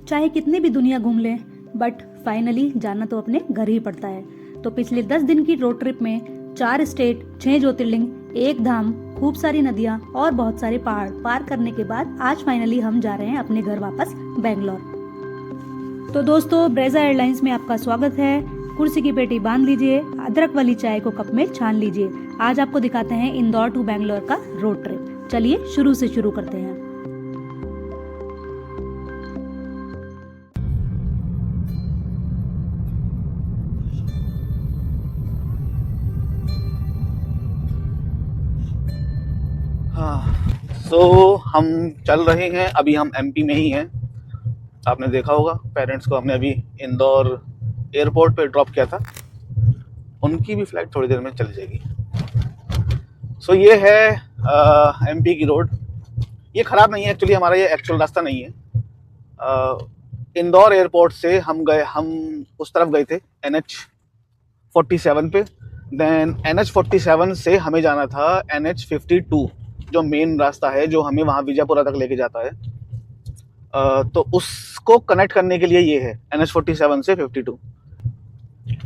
चाहे कितनी भी दुनिया घूम लें, बट फाइनली जाना तो अपने घर ही पड़ता है। तो पिछले 10 दिन की रोड ट्रिप में 4 स्टेट, 6 ज्योतिर्लिंग, 1 धाम, खूब सारी नदियाँ और बहुत सारे पहाड़ पार करने के बाद आज फाइनली हम जा रहे हैं अपने घर वापस बेंगलोर। तो दोस्तों, ब्रेजा एयरलाइंस में आपका स्वागत है। कुर्सी की पेटी बांध लीजिए, अदरक वाली चाय को कप में छान लीजिए। आज आपको दिखाते हैं इंदौर टू बेंगलोर का रोड ट्रिप। चलिए शुरू से शुरू करते हैं। तो हम चल रहे हैं, अभी हम एमपी में ही हैं। आपने देखा होगा पेरेंट्स को हमने अभी इंदौर एयरपोर्ट पे ड्रॉप किया था, उनकी भी फ्लाइट थोड़ी देर में चली जाएगी। सो ये है एमपी की रोड। ये ख़राब नहीं है एक्चुअली, हमारा ये एक्चुअल रास्ता नहीं है। इंदौर एयरपोर्ट से हम उस तरफ गए थे NH47 पे। देन NH47 से हमें जाना था NH52, जो मेन रास्ता है जो हमें वहाँ विजयपुरा तक लेके जाता है। तो उसको कनेक्ट करने के लिए ये है NH47 से 52।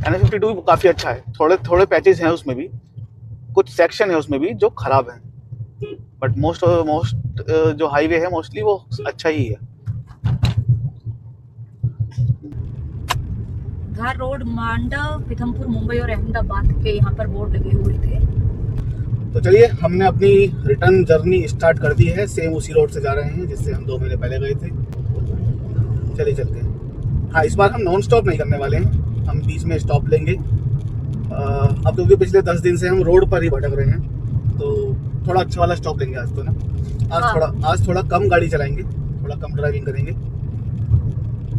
NH52 भी काफ़ी अच्छा है, थोड़े थोड़े पैचेस हैं उसमें भी, कुछ सेक्शन है उसमें भी जो ख़राब हैं, बट मोस्ट जो हाईवे है मोस्टली वो अच्छा ही है। धार रोड, मांडा, पीथमपुर, मुंबई और अहमदाबाद के यहाँ पर बोर्ड लगे हुए थे। तो चलिए, हमने अपनी रिटर्न जर्नी स्टार्ट कर दी है। सेम उसी रोड से जा रहे हैं जिससे हम 2 महीने पहले गए थे। चलिए चलते हैं। हाँ, इस बार हम नॉन स्टॉप नहीं करने वाले हैं, हम बीच में स्टॉप लेंगे। अब क्योंकि पिछले 10 दिन से हम रोड पर ही भटक रहे हैं, तो थोड़ा अच्छा वाला स्टॉप लेंगे आज तो ना। आज थोड़ा कम गाड़ी चलाएंगे, थोड़ा कम ड्राइविंग करेंगे,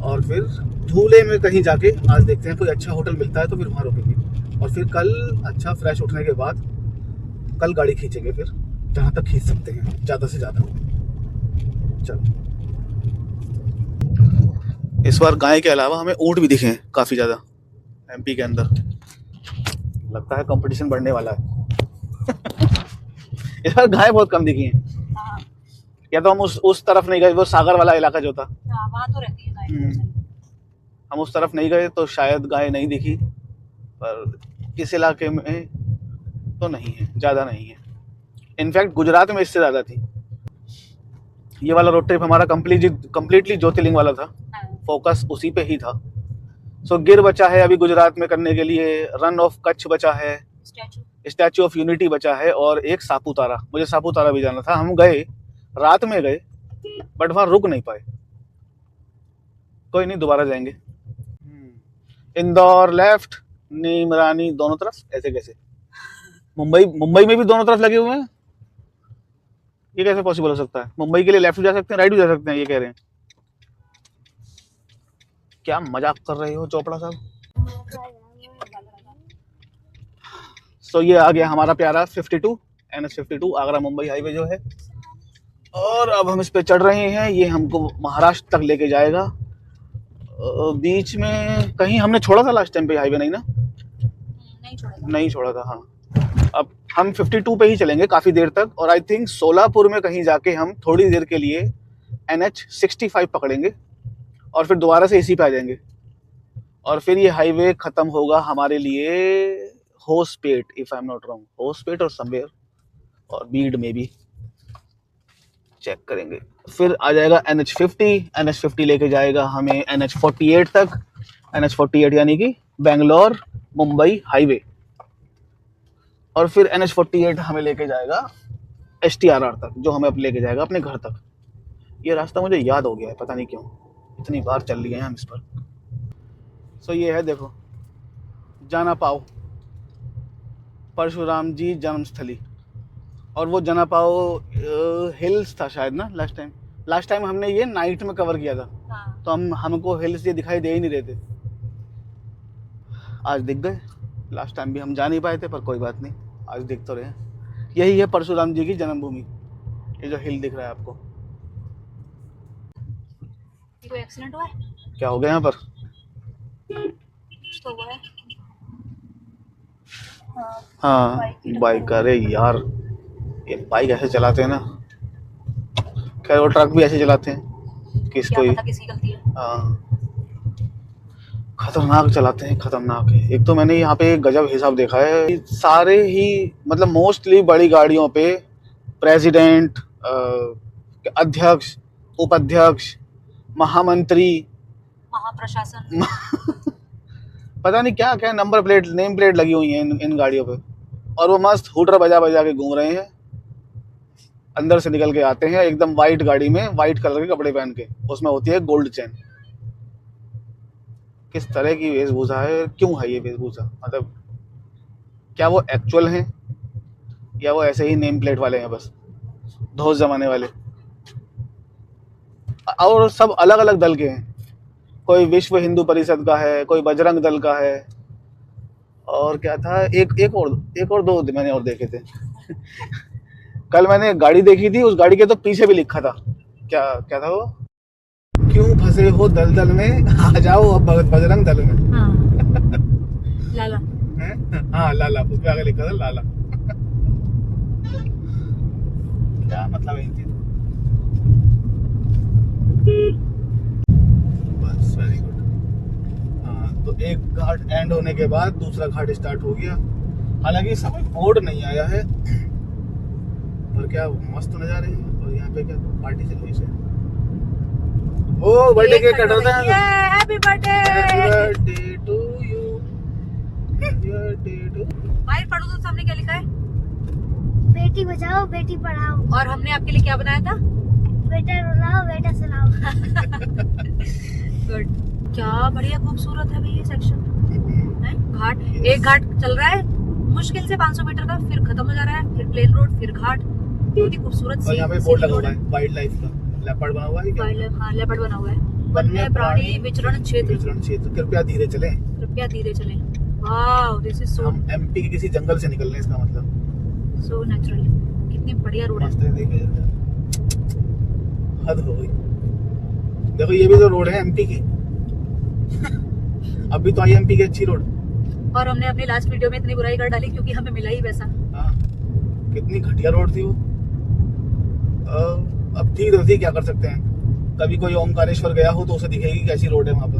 और फिर धूले में कहीं जाके आज देखते हैं कोई अच्छा होटल मिलता है तो फिर वहाँ रुकेंगे। और फिर कल अच्छा फ्रेश उठने के बाद कल गाड़ी खींचेंगे, फिर जहाँ तक खींच सकते हैं ज़्यादा से ज़्यादा। चलो, इस बार गाय के अलावा हमें ऊँट भी दिखे हैं काफ़ी ज़्यादा एमपी के अंदर। लगता है कंपटीशन बढ़ने वाला है। इस बार गाय बहुत कम दिखी हैं। या तो हम उस तरफ नहीं गए, वो सागर वाला इलाका जो था वहाँ तो रहती है गाय। हम उस तरफ नहीं गए तो शायद गाय नहीं दिखी, पर इस इलाके में तो नहीं है, ज़्यादा नहीं है। इनफैक्ट गुजरात में इससे ज़्यादा थी। ये वाला रोड ट्रिप हमारा कम्प्लीटली ज्योतिर्लिंग वाला था, फोकस उसी पे ही था। सो गिर बचा है अभी गुजरात में करने के लिए, रन ऑफ कच्छ बचा है, स्टैचू ऑफ यूनिटी बचा है, और एक सापुतारा। मुझे सापुतारा भी जाना था। हम गए, रात में गए, बट वहाँ रुक नहीं पाए। कोई नहीं, दोबारा जाएंगे। इंदौर लेफ्ट, नीम रानी दोनों तरफ, ऐसे कैसे? मुंबई में भी दोनों तरफ लगे हुए हैं। ये कैसे पॉसिबल हो सकता है? मुंबई के लिए लेफ्ट भी जा सकते हैं, राइट भी जा सकते हैं, ये कह रहे हैं। क्या मजाक कर रहे हो चोपड़ा साहब? सो ये आ गया हमारा प्यारा 52 NH52 आगरा मुंबई हाईवे जो है, और अब हम इस पे चढ़ रहे हैं। ये हमको महाराष्ट्र तक लेके जाएगा। बीच में कहीं हमने छोड़ा था लास्ट टाइम पे हाईवे, नहीं ना? नहीं छोड़ा था। हाँ, अब हम 52 पे ही चलेंगे काफ़ी देर तक, और आई थिंक सोलापुर में कहीं जाके हम थोड़ी देर के लिए NH65 पकड़ेंगे, और फिर दोबारा से इसी पे आ जाएंगे। और फिर ये हाईवे ख़त्म होगा हमारे लिए Hospet, if I am not wrong, Hospet और समवेयर, और बीड में भी चेक करेंगे। फिर आ जाएगा NH50 लेके जाएगा हमें NH48 तक। NH48 यानी कि बेंगलोर मुंबई हाईवे, और फिर NH48 हमें लेके जाएगा STRR तक, जो हमें अब लेके जाएगा अपने घर तक। ये रास्ता मुझे याद हो गया है, पता नहीं क्यों, इतनी बार चल लिए हैं हम इस पर। सो ये है, देखो, जाना पाओ परशुराम जी जन्मस्थली, और वो जाना पाओ हिल्स था शायद ना लास्ट टाइम हमने ये नाइट में कवर किया था। हाँ। तो हमको हिल्स ये दिखाई दे ही नहीं रहे थे, आज दिख गए। लास्ट टाइम भी हम जा नहीं पाए थे, पर कोई बात नहीं, आज दिख तो रहे हैं। यही है परशुराम जी की जन्मभूमि, ये जो हिल दिख रहा है आपको। कोई एक्सीडेंट हुआ है? क्या हो गया यहाँ पर? तो हुआ है। हाँ, बाइक। अरे यार, ये बाइक ऐसे चलाते हैं ना, खैर वो ट्रक भी ऐसे चलाते हैं, किसकी गलती है। हाँ, खतरनाक चलाते हैं, खतरनाक है। एक तो मैंने यहाँ पे एक गजब हिसाब देखा है, सारे ही मतलब मोस्टली बड़ी गाड़ियों पे प्रेसिडेंट, अध्यक्ष, उपाध्यक्ष, महामंत्री, महाप्रशासन, पता नहीं क्या क्या नंबर प्लेट, नेम प्लेट लगी हुई है इन गाड़ियों पे, और वो मस्त हुटर बजा बजा के घूम रहे हैं। अंदर से निकल के आते हैं एकदम वाइट गाड़ी में, वाइट कलर के कपड़े पहन के, उसमें होती है गोल्ड चेन। किस तरह की वेशभूषा है, क्यों है ये वेशभूषा, मतलब क्या वो एक्चुअल हैं या वो ऐसे ही नेम प्लेट वाले हैं बस, धौस जमाने वाले। और सब अलग अलग दल के हैं, कोई विश्व हिंदू परिषद का है, कोई बजरंग दल का है, और क्या था, एक और दो मैंने और देखे थे। कल मैंने एक गाड़ी देखी थी, उस गाड़ी के तो पीछे भी लिखा था, क्या क्या था वो, क्यों फंसे हो दलदल में, आ जाओ अब बजरंग दल में। हाँ। लाला, हाँ लाला, उस पे आगे लिखा था लाला। क्या मतलब है इनकी, बस वेरी गुड। हाँ, तो एक घाट एंड होने के बाद दूसरा घाट स्टार्ट हो गया। हालांकि इस समय बोर्ड नहीं आया है, और क्या मस्त नजारे हैं। और यहाँ पे क्या पार्टी चल रही है, ओ बर्थडे केक कट रहा है। Happy birthday to you, happy birthday to. भाई पढ़ो तो सामने क्या लिखा है, बेटी बचाओ बेटी पढ़ाओ, और हमने आपके लिए क्या बनाया था, बेटा रुलाओ बेटा सुनाओ। गुड, क्या बढ़िया खूबसूरत है भाई ये सेक्शन। घाट, एक घाट चल रहा है मुश्किल से 500 मीटर का, फिर खत्म हो जा रहा है, फिर प्लेन रोड, फिर घाट, बहुत ही खूबसूरत। और यहाँ पे बोर्ड लगा हुआ है वाइल्ड लाइफ का, लेपर्ड बना हुआ है क्या? हाँ, लेपर्ड बना हुआ है, वन्य प्राणी विचरण क्षेत्र, कृपया धीरे चलें, कृपया धीरे चलें। वाओ, दिस इज सो, हम एमपी के किसी जंगल से निकल रहे हैं, इसका मतलब सो नेचुरल। कितनी बढ़िया रोड है, मस्त है, देखे हद हो गई। देखो ये भी तो रोड है एमपी की। अभी तो आई एमपी की अच्छी रोड, और हमने अपनी लास्ट वीडियो में इतनी बुराई कर डाली क्योंकि हमें मिला ही वैसा। हाँ, कितनी घटिया रोड थी वो। अब ठीक तो थी, क्या कर सकते हैं। कभी कोई ओमकारेश्वर गया हो तो उसे दिखेगी कैसी रोड है वहाँ पर,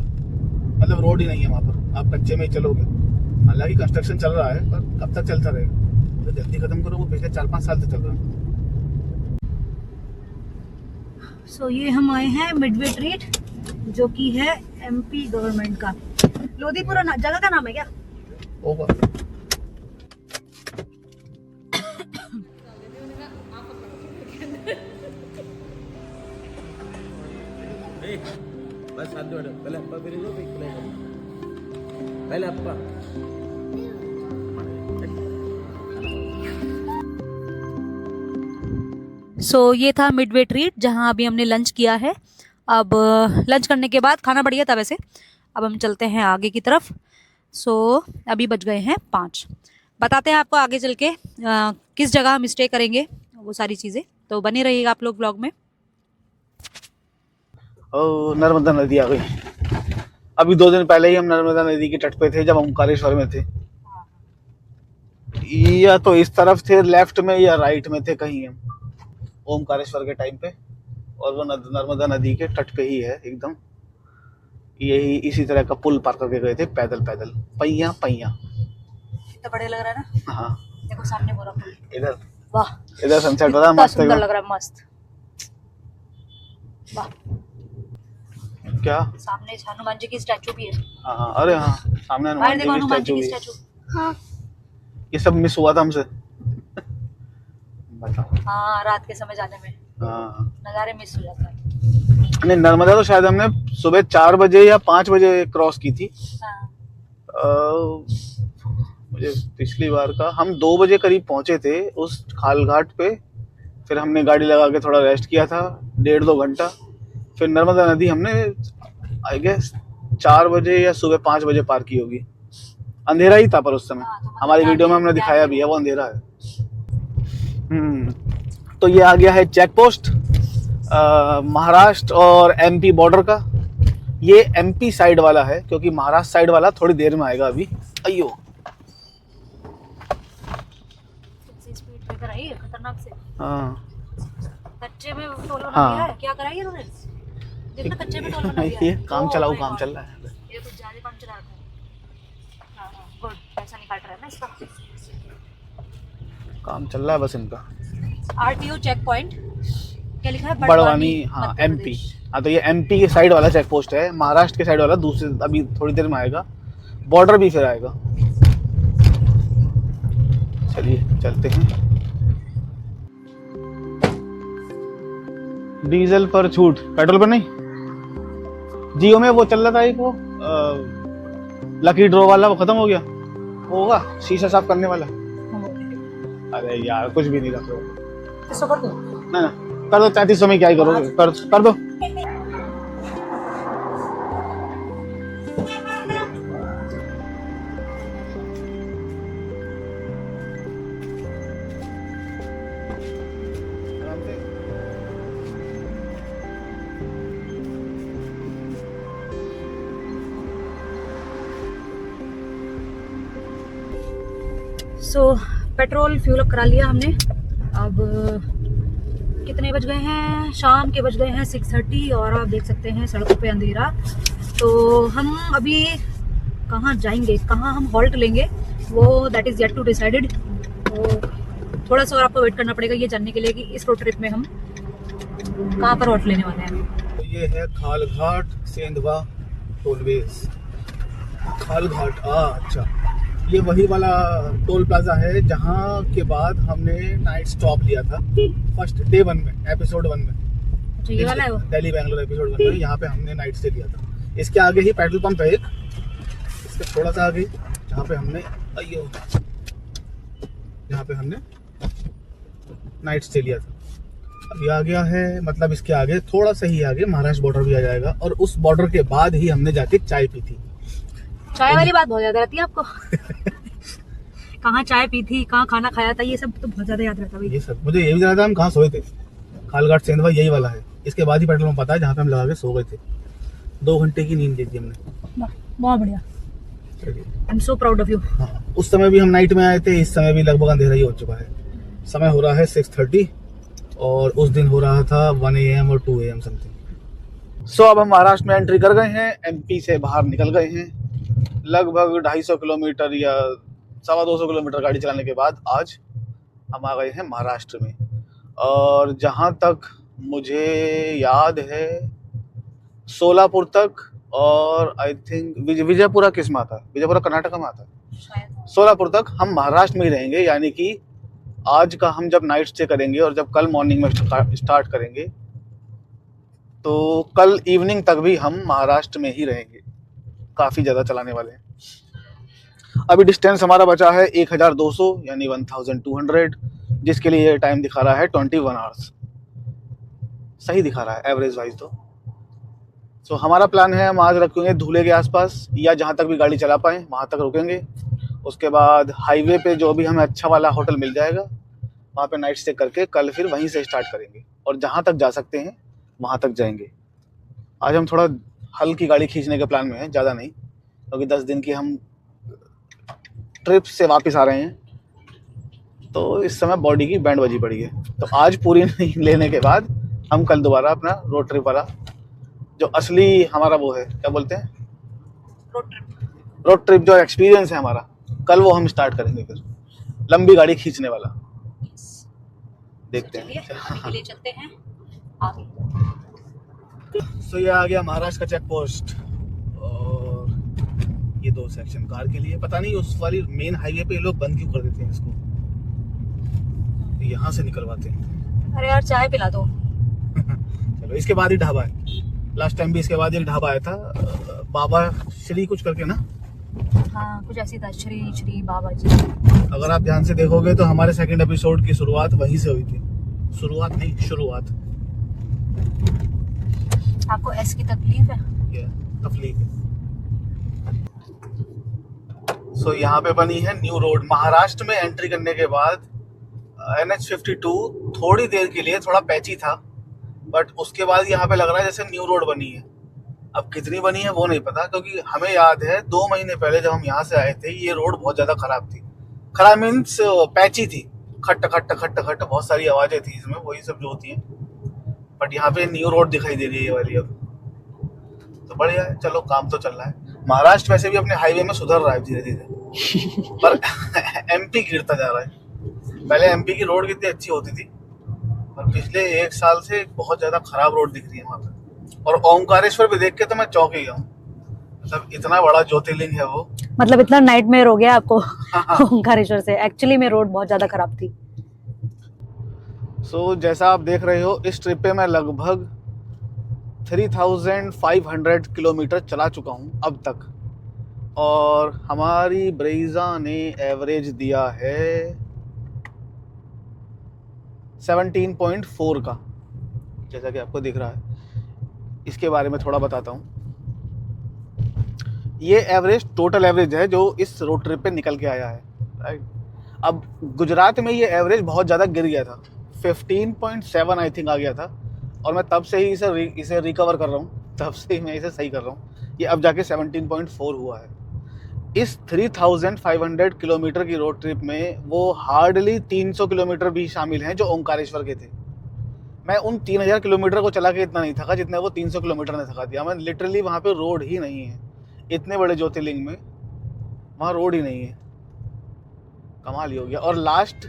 मतलब रोड ही नहीं है वहाँ पर, आप कच्चे में ही चलोगे। हालांकि कंस्ट्रक्शन चल रहा है, पर कब तक चलता रहेगा, तो जल्दी खत्म करो, वो पिछले 4-5 साल से चल रहा है। सो ये हम आए हैं मिडवे ट्रीट, जो कि है एमपी गवर्नमेंट का। लोधीपुरा जगह का नाम है क्या? होगा। बस हाथ जोड़ो, पहले अप्पा फिर जो पहले अप्पा। सो ये था मिडवे ट्रीट, जहाँ अभी हमने लंच किया है। अब लंच करने के बाद, खाना बढ़िया था वैसे, अब हम चलते हैं आगे की तरफ। सो अभी बज गए हैं 5। बताते हैं आपको आगे चल के किस जगह हम स्टे करेंगे, वो सारी चीज़ें, तो बने रहिएगा आप लोग ब्लॉग में। ओ, नर्मदा नदी आ गई। अभी 2 दिन पहले ही हम नर्मदा नदी के तट पे थे, जब ओमकारेश्वर में थे। या तो इस तरफ थे लेफ्ट में, या राइट में थे कहीं हम ओमकारेश्वर के टाइम पे, और वो नर्मदा नदी के तट पे ही है एकदम। यही इसी तरह का पुल पार करके गए थे, पैदल पैदल, पैया पैया। कितना बढ़िया लग रहा है ना। हाँ, देखो सामने पूरा पुल, इधर वाह इधर सनसेट हो रहा है, कितना मस्त सुंदर एकदम। लग रहा है, मस्त। वाह, क्या? सामने हनुमान जी की स्टैचू भी है। हाँ, अरे हाँ, सामने बाहर देखो हनुमान जी की की स्टैचू भी है। हाँ, ये सब मिस हुआ था हमसे। बताओ। हाँ, रात के समय जाने में हाँ, नज़ारे मिस हो जाता है। नहीं, नर्मदा तो शायद हमने सुबह 4 बजे या 5 बजे क्रॉस की थी। हाँ, मुझे पिछली बार का हम 2 बजे करीब पहुंचे थे उस खाल घाट पे। फिर हमने गाड़ी लगा के थोड़ा रेस्ट किया था, 1.5-2 घंटा। फिर नर्मदा नदी हमने आई गेस 4 बजे या सुबह 5 बजे पार की होगी। अंधेरा ही था पर उस समय, हाँ, तो मतलब हमारी वीडियो में हमने दिखाया भी है, वो अंधेरा है। तो ये आ गया है चेक पोस्ट महाराष्ट्र और एमपी बॉर्डर का। ये एमपी साइड वाला है, क्योंकि महाराष्ट्र साइड वाला थोड़ी देर में आएगा अभी। अयो, स्पीड ब्रेकर आई है खतरनाक से। हाँ कच्चे में टोल बना हाँ। दिया है, क्या कराई है उन्होंने? देखना कच्चे में टोल बना दिया ये है। काम Oh चलाऊ my काम God, चल रहा है। ये कुछ ज्यादा काम चला रखा है। हाँ हाँ गुड, पैसा नहीं काट रहा है ना इसका। काम चल रहा है बस इनका। आरटीओ चेक पॉइंट क्या लिखा है? बड़वानी, हाँ मध्य एमपी। प्रदेश। हाँ तो ये एमपी के साइड वाला चेक पोस्ट है, महाराष्ट्र के साइड वाला दूसरे अभी थोड़ी देर में आएगा, बॉर्डर भी फिर आएगा। चलिए चलते हैं। डीजल पर छूट, पेट्रोल पर नहीं। जियो में वो चल रहा था एक वो लकी ड्रॉ वाला, वो खत्म हो गया। वो होगा शीशा साफ करने वाला। अरे यार कुछ भी नहीं रख रहे। इसको कर दो। ना ना कर दो, 3300 में क्या ही करोगे, कर दो। सो पेट्रोल फ्यूल अप करा लिया हमने। अब कितने बज गए हैं? शाम के बज गए हैं 6:30 और आप देख सकते हैं सड़कों पे अंधेरा। तो हम अभी कहाँ जाएंगे, कहाँ हम हॉल्ट लेंगे, वो that is yet to decided. तो थोड़ा सा और आपको वेट करना पड़ेगा ये जानने के लिए कि इस रोड ट्रिप में हम कहाँ पर हॉल्ट लेने वाले हैं। तो ये है खालघाट सेंधवा टोलवेज। खालघाट, अच्छा ये वही वाला टोल प्लाजा है जहाँ के बाद हमने नाइट स्टॉप लिया था फर्स्ट डे 1 में, एपिसोड 1 में। तो ये वाला है वो। दिल्ली बेंगलोर एपिसोड 1 में यहाँ पे हमने नाइट स्टे लिया था। इसके आगे ही पेट्रोल पंप है एक, इसके थोड़ा सा आगे जहाँ पे हमने नाइट स्टे लिया था। अभी आ गया है, मतलब इसके आगे थोड़ा सा ही आगे महाराष्ट्र बॉर्डर भी आ जाएगा और उस बॉर्डर के बाद ही हमने जाके चाय पी थी। चाय वाली बात बहुत याद रहती है आपको। कहाँ चाय पी थी, कहाँ खाना खाया था, ये सब तो बहुत ज्यादा याद रहता है। ये सब मुझे ये भी याद था हम कहाँ सोए थे। खालघाट सेंधवा यही वाला है, इसके बाद ही पेट्रोल पंप पता है जहाँ पे हम लगा के सो गए थे। 2 घंटे की नींद ली थी हमने। बहुत बढ़िया, I am so proud of you. हाँ, उस समय भी हम नाइट में आए थे, इस समय भी लगभग अंधेरा ही हो चुका है। समय हो रहा है 6:30 और उस दिन हो रहा था 1 AM और 2 AM समथिंग। सो अब हम महाराष्ट्र में एंट्री कर गए हैं, एमपी से बाहर निकल गए हैं। लगभग 250 किलोमीटर या 225 किलोमीटर गाड़ी चलाने के बाद आज हम आ गए हैं महाराष्ट्र में। और जहाँ तक मुझे याद है सोलापुर तक, और आई थिंक विजयपुरा किस में आता है, विजयपुरा कर्नाटक में आता है शायद। सोलापुर तक हम महाराष्ट्र में ही रहेंगे। यानी कि आज का हम जब नाइट स्टे करेंगे और जब कल मॉर्निंग में स्टार्ट करेंगे तो कल इवनिंग तक भी हम महाराष्ट्र में ही रहेंगे। काफ़ी ज़्यादा चलाने वाले हैं। अभी डिस्टेंस हमारा बचा है 1200 यानी 1200, जिसके लिए ये टाइम दिखा रहा है 21 आवर्स। सही दिखा रहा है एवरेज वाइज तो। सो हमारा प्लान है हम आज रखेंगे धूले के आसपास या जहाँ तक भी गाड़ी चला पाएँ वहाँ तक रुकेंगे। उसके बाद हाईवे पे जो भी हमें अच्छा वाला होटल मिल जाएगा वहाँ पे नाइट स्टे करके कल फिर वहीं से स्टार्ट करेंगे और जहाँ तक जा सकते हैं वहाँ तक जाएंगे। आज हम थोड़ा हल्की गाड़ी खींचने के प्लान में है, ज़्यादा नहीं, क्योंकि 10 दिन की हम ट्रिप से वापस आ रहे हैं तो इस समय बॉडी की बैंड बजी पड़ी है। तो आज पूरी नींद लेने के बाद हम कल दोबारा अपना रोड ट्रिप वाला जो असली हमारा वो है, क्या बोलते हैं, रोड ट्रिप जो एक्सपीरियंस है हमारा, कल वो हम स्टार्ट करेंगे फिर लंबी गाड़ी खींचने वाला। देखते हैं। अभी के लिए चलते हैं आगे। सो ये आ गया महाराष्ट्र का चेक पोस्ट और ये 2 सेक्शन कार के लिए। पता नहीं उस वाली मेन हाईवे पे ये लोग बंद क्यों कर देते हैं इसको, यहाँ से निकलवाते हैं। अरे यार चाय पिला दो। चलो इसके बाद ही ढाबा है, लास्ट टाइम भी इसके बाद एक ढाबा आया था, बाबा श्री कुछ करके ना। हाँ कुछ ऐसी था, श्री बाबा जी। अगर आप ध्यान से देखोगे तो हमारे सेकंड एपिसोड की शुरुआत वहीं से हुई थी। शुरुआत नहीं, शुरुआत। आपको एस की तकलीफ है? तकलीफ है। सो यहाँ पे बनी है न्यू रोड। महाराष्ट्र में एंट्री करने के बाद NH52 थोड़ी देर के लिए थोड़ा पैची था, बट उसके बाद यहाँ पे लग रहा है जैसे न्यू रोड बनी है। अब कितनी बनी है वो नहीं पता, क्योंकि हमें याद है 2 महीने पहले जब हम यहाँ से आए थे ये रोड बहुत ज़्यादा ख़राब थी। खराब मीन्स पैची थी, खट खट खट खट बहुत सारी आवाज़ें थी इसमें, वही सब जो होती हैं। बट यहाँ पे न्यू रोड दिखाई दे रही है ये वाली अब। तो बढ़िया है, चलो काम तो चल रहा है। महाराष्ट्र वैसे भी अपने हाईवे में सुधर रहा है धीरे धीरे, पर एमपी गिरता जा रहा है। पहले एमपी की रोड कितनी अच्छी होती थी, और पिछले 1 साल से बहुत ज्यादा खराब रोड दिख रही है वहाँ पे। और ओंकारेश्वर भी देख के तो मैं चौंक ही गया हूँ, मतलब इतना बड़ा ज्योतिर्लिंग है वो। मतलब इतना नाइटमेयर हो गया आपको ओंकारेश्वर से? एक्चुअली में रोड बहुत ज्यादा खराब थी। सो जैसा आप देख रहे हो, इस ट्रिप पे मैं लगभग 3500 किलोमीटर चला चुका हूँ अब तक, और हमारी ब्रेजा ने एवरेज दिया है 17.4 का, जैसा कि आपको दिख रहा है। इसके बारे में थोड़ा बताता हूँ। ये एवरेज टोटल एवरेज है जो इस रोड ट्रिप पे निकल के आया है, राइट। अब गुजरात में ये एवरेज बहुत ज़्यादा गिर गया था, 15.7 आई थिंक आ गया था, और मैं तब से ही इसे रिकवर कर रहा हूँ, तब से ही मैं इसे सही कर रहा हूँ। ये अब जाके 17.4 हुआ है। इस 3500 किलोमीटर की रोड ट्रिप में वो हार्डली 300 किलोमीटर भी शामिल हैं जो ओंकारेश्वर के थे। मैं उन 3000 किलोमीटर को चला के इतना नहीं थका जितना वो 300 किलोमीटर ने थका दिया। मैं लिटरली वहाँ पे रोड ही नहीं है, इतने बड़े ज्योतिर्लिंग में वहाँ रोड ही नहीं है। कमाल ही हो गया। और लास्ट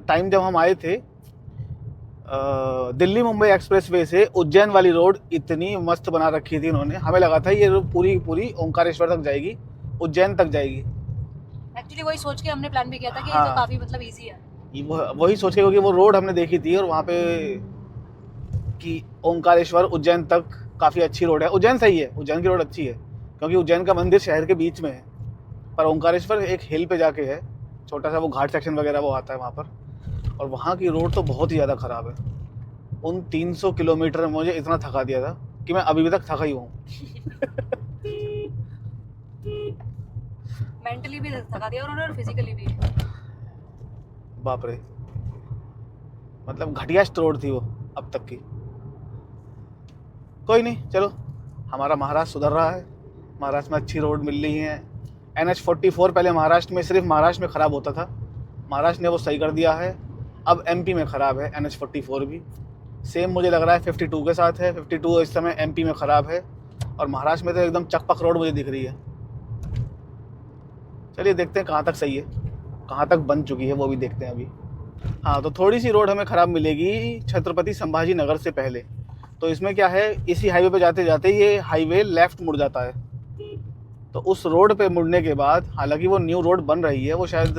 टाइम जब हम आए थे, दिल्ली मुंबई एक्सप्रेसवे से उज्जैन वाली रोड इतनी मस्त बना रखी थी इन्होंने, हमें लगा था ये पूरी पूरी ओंकारेश्वर तक जाएगी, उज्जैन तक जाएगी। एक्चुअली वही सोच के हमने प्लान भी किया था कि हाँ। ये तो काफी मतलब इजी है। वही सोच के, क्योंकि वो रोड हमने देखी थी और वहाँ पे कि ओंकारेश्वर उज्जैन तक काफ़ी अच्छी रोड है। उज्जैन सही है, उज्जैन की रोड अच्छी है, क्योंकि उज्जैन का मंदिर शहर के बीच में है, पर ओंकारेश्वर एक हिल पे जाके है, छोटा सा वो घाट सेक्शन वगैरह वो आता है वहाँ पर, और वहाँ की रोड तो बहुत ही ज़्यादा ख़राब है। उन 300 किलोमीटर में मुझे इतना थका दिया था कि मैं अभी भी तक थका ही हूँ। मेंटली भी थका दिया और फिजिकली भी। बाप रे, मतलब घटियास्ट रोड थी वो अब तक की। कोई नहीं, चलो हमारा महाराष्ट्र सुधर रहा है, महाराष्ट्र में अच्छी रोड मिल रही है। NH44 पहले महाराष्ट्र में, सिर्फ महाराष्ट्र में ख़राब होता था, महाराष्ट्र ने वो सही कर दिया है। अब MP में ख़राब है NH44 भी। सेम मुझे लग रहा है 52 के साथ है। 52 इस समय MP में ख़राब है, और महाराष्ट्र में तो एकदम चकपक रोड मुझे दिख रही है। चलिए देखते हैं कहाँ तक सही है, कहाँ तक बन चुकी है वो भी देखते हैं अभी। हाँ, तो थोड़ी सी रोड हमें ख़राब मिलेगी छत्रपति संभाजी नगर से पहले। तो इसमें क्या है, इसी हाईवे पे जाते जाते ये हाईवे लेफ़्ट मुड़ जाता है। तो उस रोड पे मुड़ने के बाद, हालांकि वो न्यू रोड बन रही है, वो शायद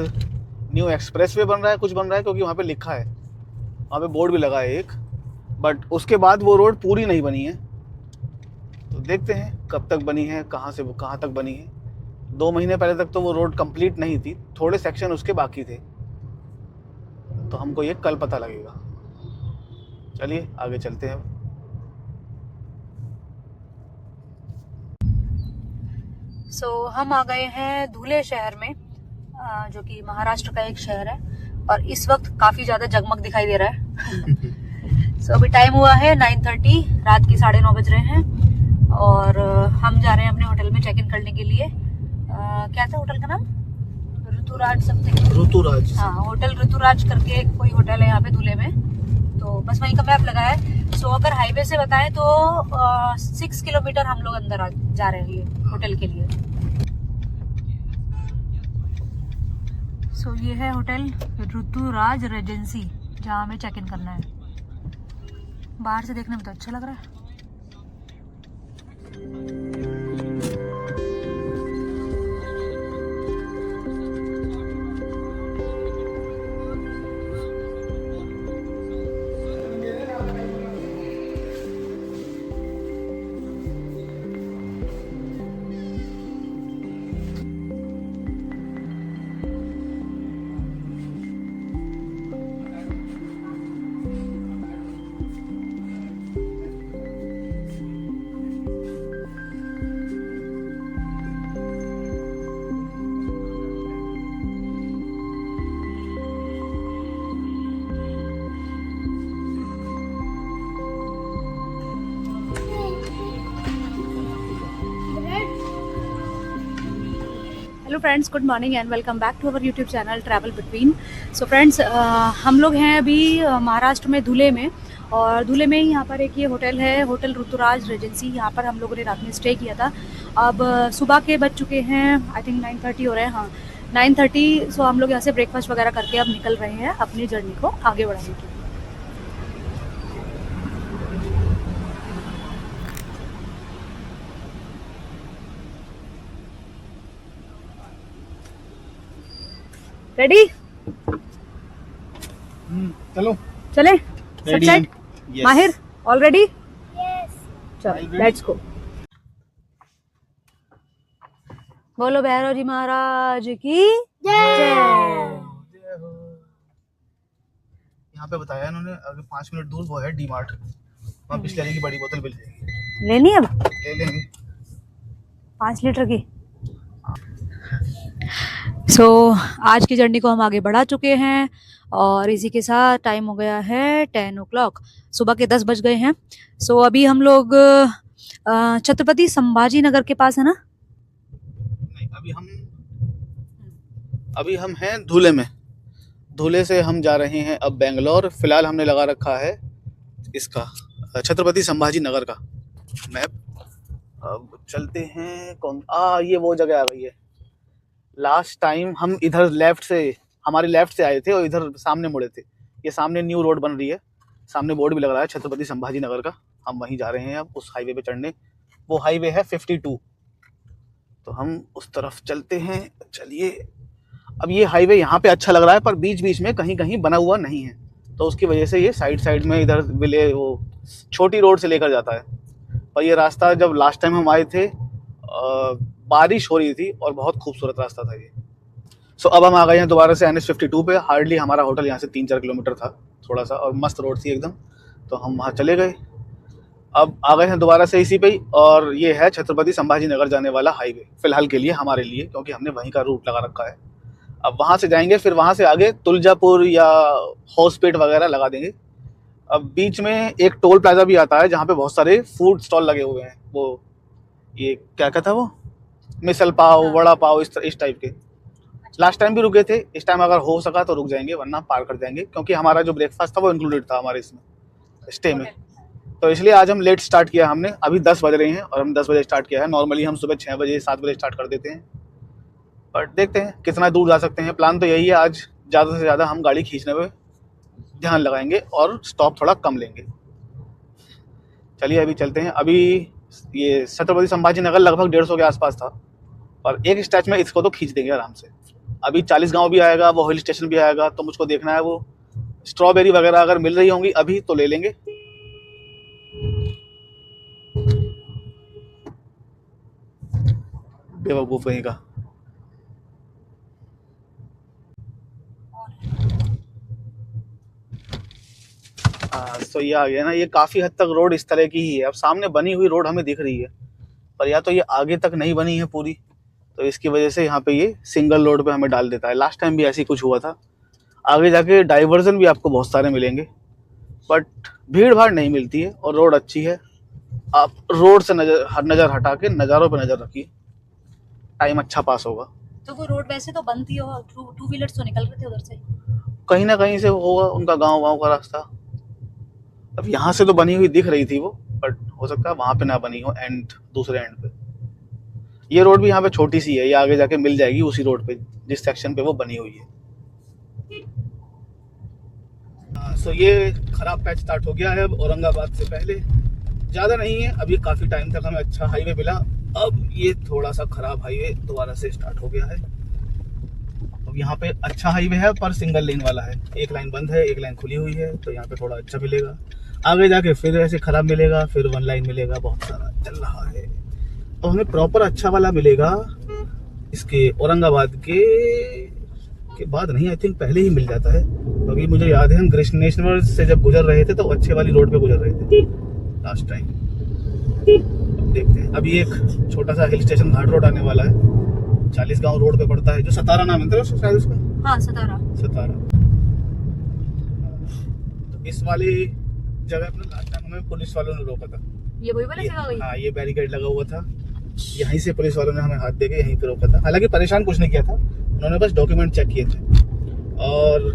न्यू एक्सप्रेसवे बन रहा है, कुछ बन रहा है, क्योंकि वहाँ पे लिखा है, वहाँ पे बोर्ड भी लगा है एक, बट उसके बाद वो रोड पूरी नहीं बनी है। तो देखते हैं कब तक बनी है, कहाँ से कहाँ तक बनी है। 2 महीने पहले तक तो वो रोड कंप्लीट नहीं थी, थोड़े सेक्शन उसके बाकी थे, तो हमको ये कल पता लगेगा। चलिए आगे चलते हैं। हम आ गए हैं धुले शहर में, जो कि महाराष्ट्र का एक शहर है, और इस वक्त काफी ज्यादा जगमग दिखाई दे रहा है। अभी टाइम हुआ है 9:30, रात के 9:30 बज रहे हैं, और हम जा रहे हैं अपने होटल में चेक इन करने के लिए। क्या था होटल का नाम? ऋतुराज समथिंग। ऋतुराज, हाँ, होटल ऋतुराज करके कोई होटल है यहाँ पे धुले में, तो बस वहीं का मैप लगा है। अगर हाईवे से बताएं तो 6 किलोमीटर हम लोग अंदर जा रहे हैं ये होटल के लिए। ये है होटल ऋतुराज रेजेंसी, जहाँ हमें चेक इन करना है। बाहर से देखने में तो अच्छा लग रहा है। Hello friends, good morning and welcome back to our YouTube channel travel between. So friends, हम लोग हैं अभी महाराष्ट्र में धुले में, और धुले में ही यहाँ पर एक ये होटल है, होटल ऋतुराज रेजेंसी, यहाँ पर हम लोगों ने रात में स्टे किया था। अब सुबह के बज चुके हैं, आई थिंक 9:30 हो रहे हैं, हाँ 9:30। सो हम लोग यहाँ से ब्रेकफास्ट वगैरह करके अब निकल रहे हैं अपनी जर्नी को आगे बढ़ाने के लिए। रेडी? चलो चले? Ready सब सेट? Yes. माहिर ऑलरेडी? यस। चलो लेट्स गो। बोलो भैरव जी महाराज की जय। यहाँ पे बताया इन्होंने अगर 5 मिनट दूर वो है डी मार्ट, वहाँ बिस्लरी की बड़ी बोतल मिल जाएगी, लेनी अब ले लेंगे 5 लीटर की। सो आज की जर्नी को हम आगे बढ़ा चुके हैं और इसी के साथ टाइम हो गया है 10 o'clock, सुबह के 10 बज गए हैं। सो अभी हम लोग छत्रपति संभाजी नगर के पास है ना? नहीं, अभी हम हैं धुले में। धुले से हम जा रहे हैं अब बेंगलोर। फिलहाल हमने लगा रखा है इसका छत्रपति संभाजी नगर का मैप। अब चलते हैं। ये वो जगह आ गई है। लास्ट टाइम हम इधर हमारी लेफ्ट से आए थे और इधर सामने मुड़े थे। ये सामने न्यू रोड बन रही है, सामने बोर्ड भी लग रहा है छत्रपति संभाजी नगर का। हम वहीं जा रहे हैं अब उस हाईवे पे चढ़ने। वो हाईवे है 52, तो हम उस तरफ चलते हैं। चलिए, अब ये हाईवे यहाँ पे अच्छा लग रहा है पर बीच बीच में कहीं कहीं बना हुआ नहीं है, तो उसकी वजह से ये साइड में इधर वो छोटी रोड से लेकर जाता है। और ये रास्ता जब लास्ट टाइम हम आए थे बारिश हो रही थी और बहुत खूबसूरत रास्ता था ये। सो अब हम आ गए हैं दोबारा से NH52 पे। हार्डली हमारा होटल यहाँ से 3-4 किलोमीटर था थोड़ा सा, और मस्त रोड थी एकदम, तो हम वहाँ चले गए। अब आ गए हैं दोबारा से इसी पे ही, और ये है छत्रपति संभाजी नगर जाने वाला हाईवे फिलहाल के लिए हमारे लिए, क्योंकि हमने वहीं का रूट लगा रखा है। अब वहाँ से जाएंगे, फिर वहाँ से आगे तुलजापुर या होसपेट वगैरह लगा देंगे। अब बीच में एक टोल प्लाजा भी आता है जहाँ पे बहुत सारे फूड स्टॉल लगे हुए हैं। वो ये क्या कहता है वो, मिसल पाव, वड़ा पाव, इस टाइप के। लास्ट टाइम भी रुके थे, इस टाइम अगर हो सका तो रुक जाएंगे, वरना पार कर जाएंगे, क्योंकि हमारा जो ब्रेकफास्ट था वो इंक्लूडेड था हमारे इसमें स्टे में। तो इसलिए आज हम लेट स्टार्ट किया हमने। अभी 10 बज रहे हैं और हम 10 बजे स्टार्ट किया है। नॉर्मली हम सुबह 6 बजे 7 बजे स्टार्ट कर देते हैं, बट देखते हैं कितना दूर जा सकते हैं। प्लान तो यही है, आज ज़्यादा से ज़्यादा हम गाड़ी खींचने पे ध्यान लगाएंगे और स्टॉप थोड़ा कम लेंगे। चलिए अभी चलते हैं। अभी ये छत्रपति संभाजी नगर लगभग 150 के आसपास था, और एक स्टैच में इसको तो खींच देंगे आराम से। अभी 40 गांव भी आएगा, वो हिल स्टेशन भी आएगा, तो मुझको देखना है वो स्ट्रॉबेरी वगैरह अगर मिल रही होंगी अभी तो ले लेंगे। बेवकूफ कहीं का। तो ये आ गया ना, ये काफी हद तक रोड इस तरह की ही है। अब सामने बनी हुई रोड हमें दिख रही है, पर या तो ये आगे तक नहीं बनी है पूरी, तो इसकी वजह से यहाँ पे ये सिंगल रोड पे हमें डाल देता है। लास्ट टाइम भी ऐसी कुछ हुआ था। आगे जाके डाइवर्जन भी आपको बहुत सारे मिलेंगे, बट भीड़ भाड़ नहीं मिलती है और रोड अच्छी है। आप रोड से नज़र हटा के नज़ारों पे नज़र रखिए, टाइम अच्छा पास होगा। तो वो रोड वैसे तो बंद थी और टू व्हीलर्स तो निकल रहे थे उधर से, कहीं ना कहीं से होगा उनका गाँव का रास्ता। अब यहाँ से तो बनी हुई दिख रही थी वो, बट हो सकता है वहाँ पे ना बनी हो, दूसरे एंड पे। ये रोड भी यहाँ पे छोटी सी है, ये आगे जाके मिल जाएगी उसी रोड पे जिस सेक्शन पे वो बनी हुई है। सो ये खराब पैच स्टार्ट हो गया है अब औरंगाबाद से पहले। ज़्यादा नहीं है, अभी काफ़ी टाइम तक हमें अच्छा हाईवे मिला। अब ये थोड़ा सा खराब हाईवे दोबारा से स्टार्ट हो गया है। अब यहाँ पे अच्छा हाईवे है पर सिंगल लेन वाला है, एक लाइन बंद है, एक लाइन खुली हुई है, तो यहाँ पे थोड़ा अच्छा मिलेगा। आगे जाके फिर ऐसे खराब मिलेगा, फिर 1 लाइन मिलेगा, बहुत सारा चल रहा है। तो हमें प्रॉपर अच्छा वाला मिलेगा इसके औरंगाबाद के बाद नहीं, आई थिंक पहले ही मिल जाता है, क्योंकि मुझे याद है हम कृष्णेश्वर से जब गुजर रहे थे तो अच्छे वाली रोड पे गुजर रहे थे लास्ट टाइम। अब देखते हैं। अभी एक छोटा सा हिल स्टेशन घाट रोड आने वाला है, 40 गांव रोड पे पड़ता है, जो सतारा नाम है शायद उसका। हाँ सतारा। तो इस वाली जगह पर लास्ट टाइम हमें पुलिस वालों ने रोका था। ये वही वाली जगह गई? हाँ, ये बैरिकेड लगा हुआ था, यहीं से पुलिस वालों ने हमें हाथ देके यहीं पे रोका था। हालांकि परेशान कुछ नहीं किया था, उन्होंने बस डॉक्यूमेंट चेक किए थे। और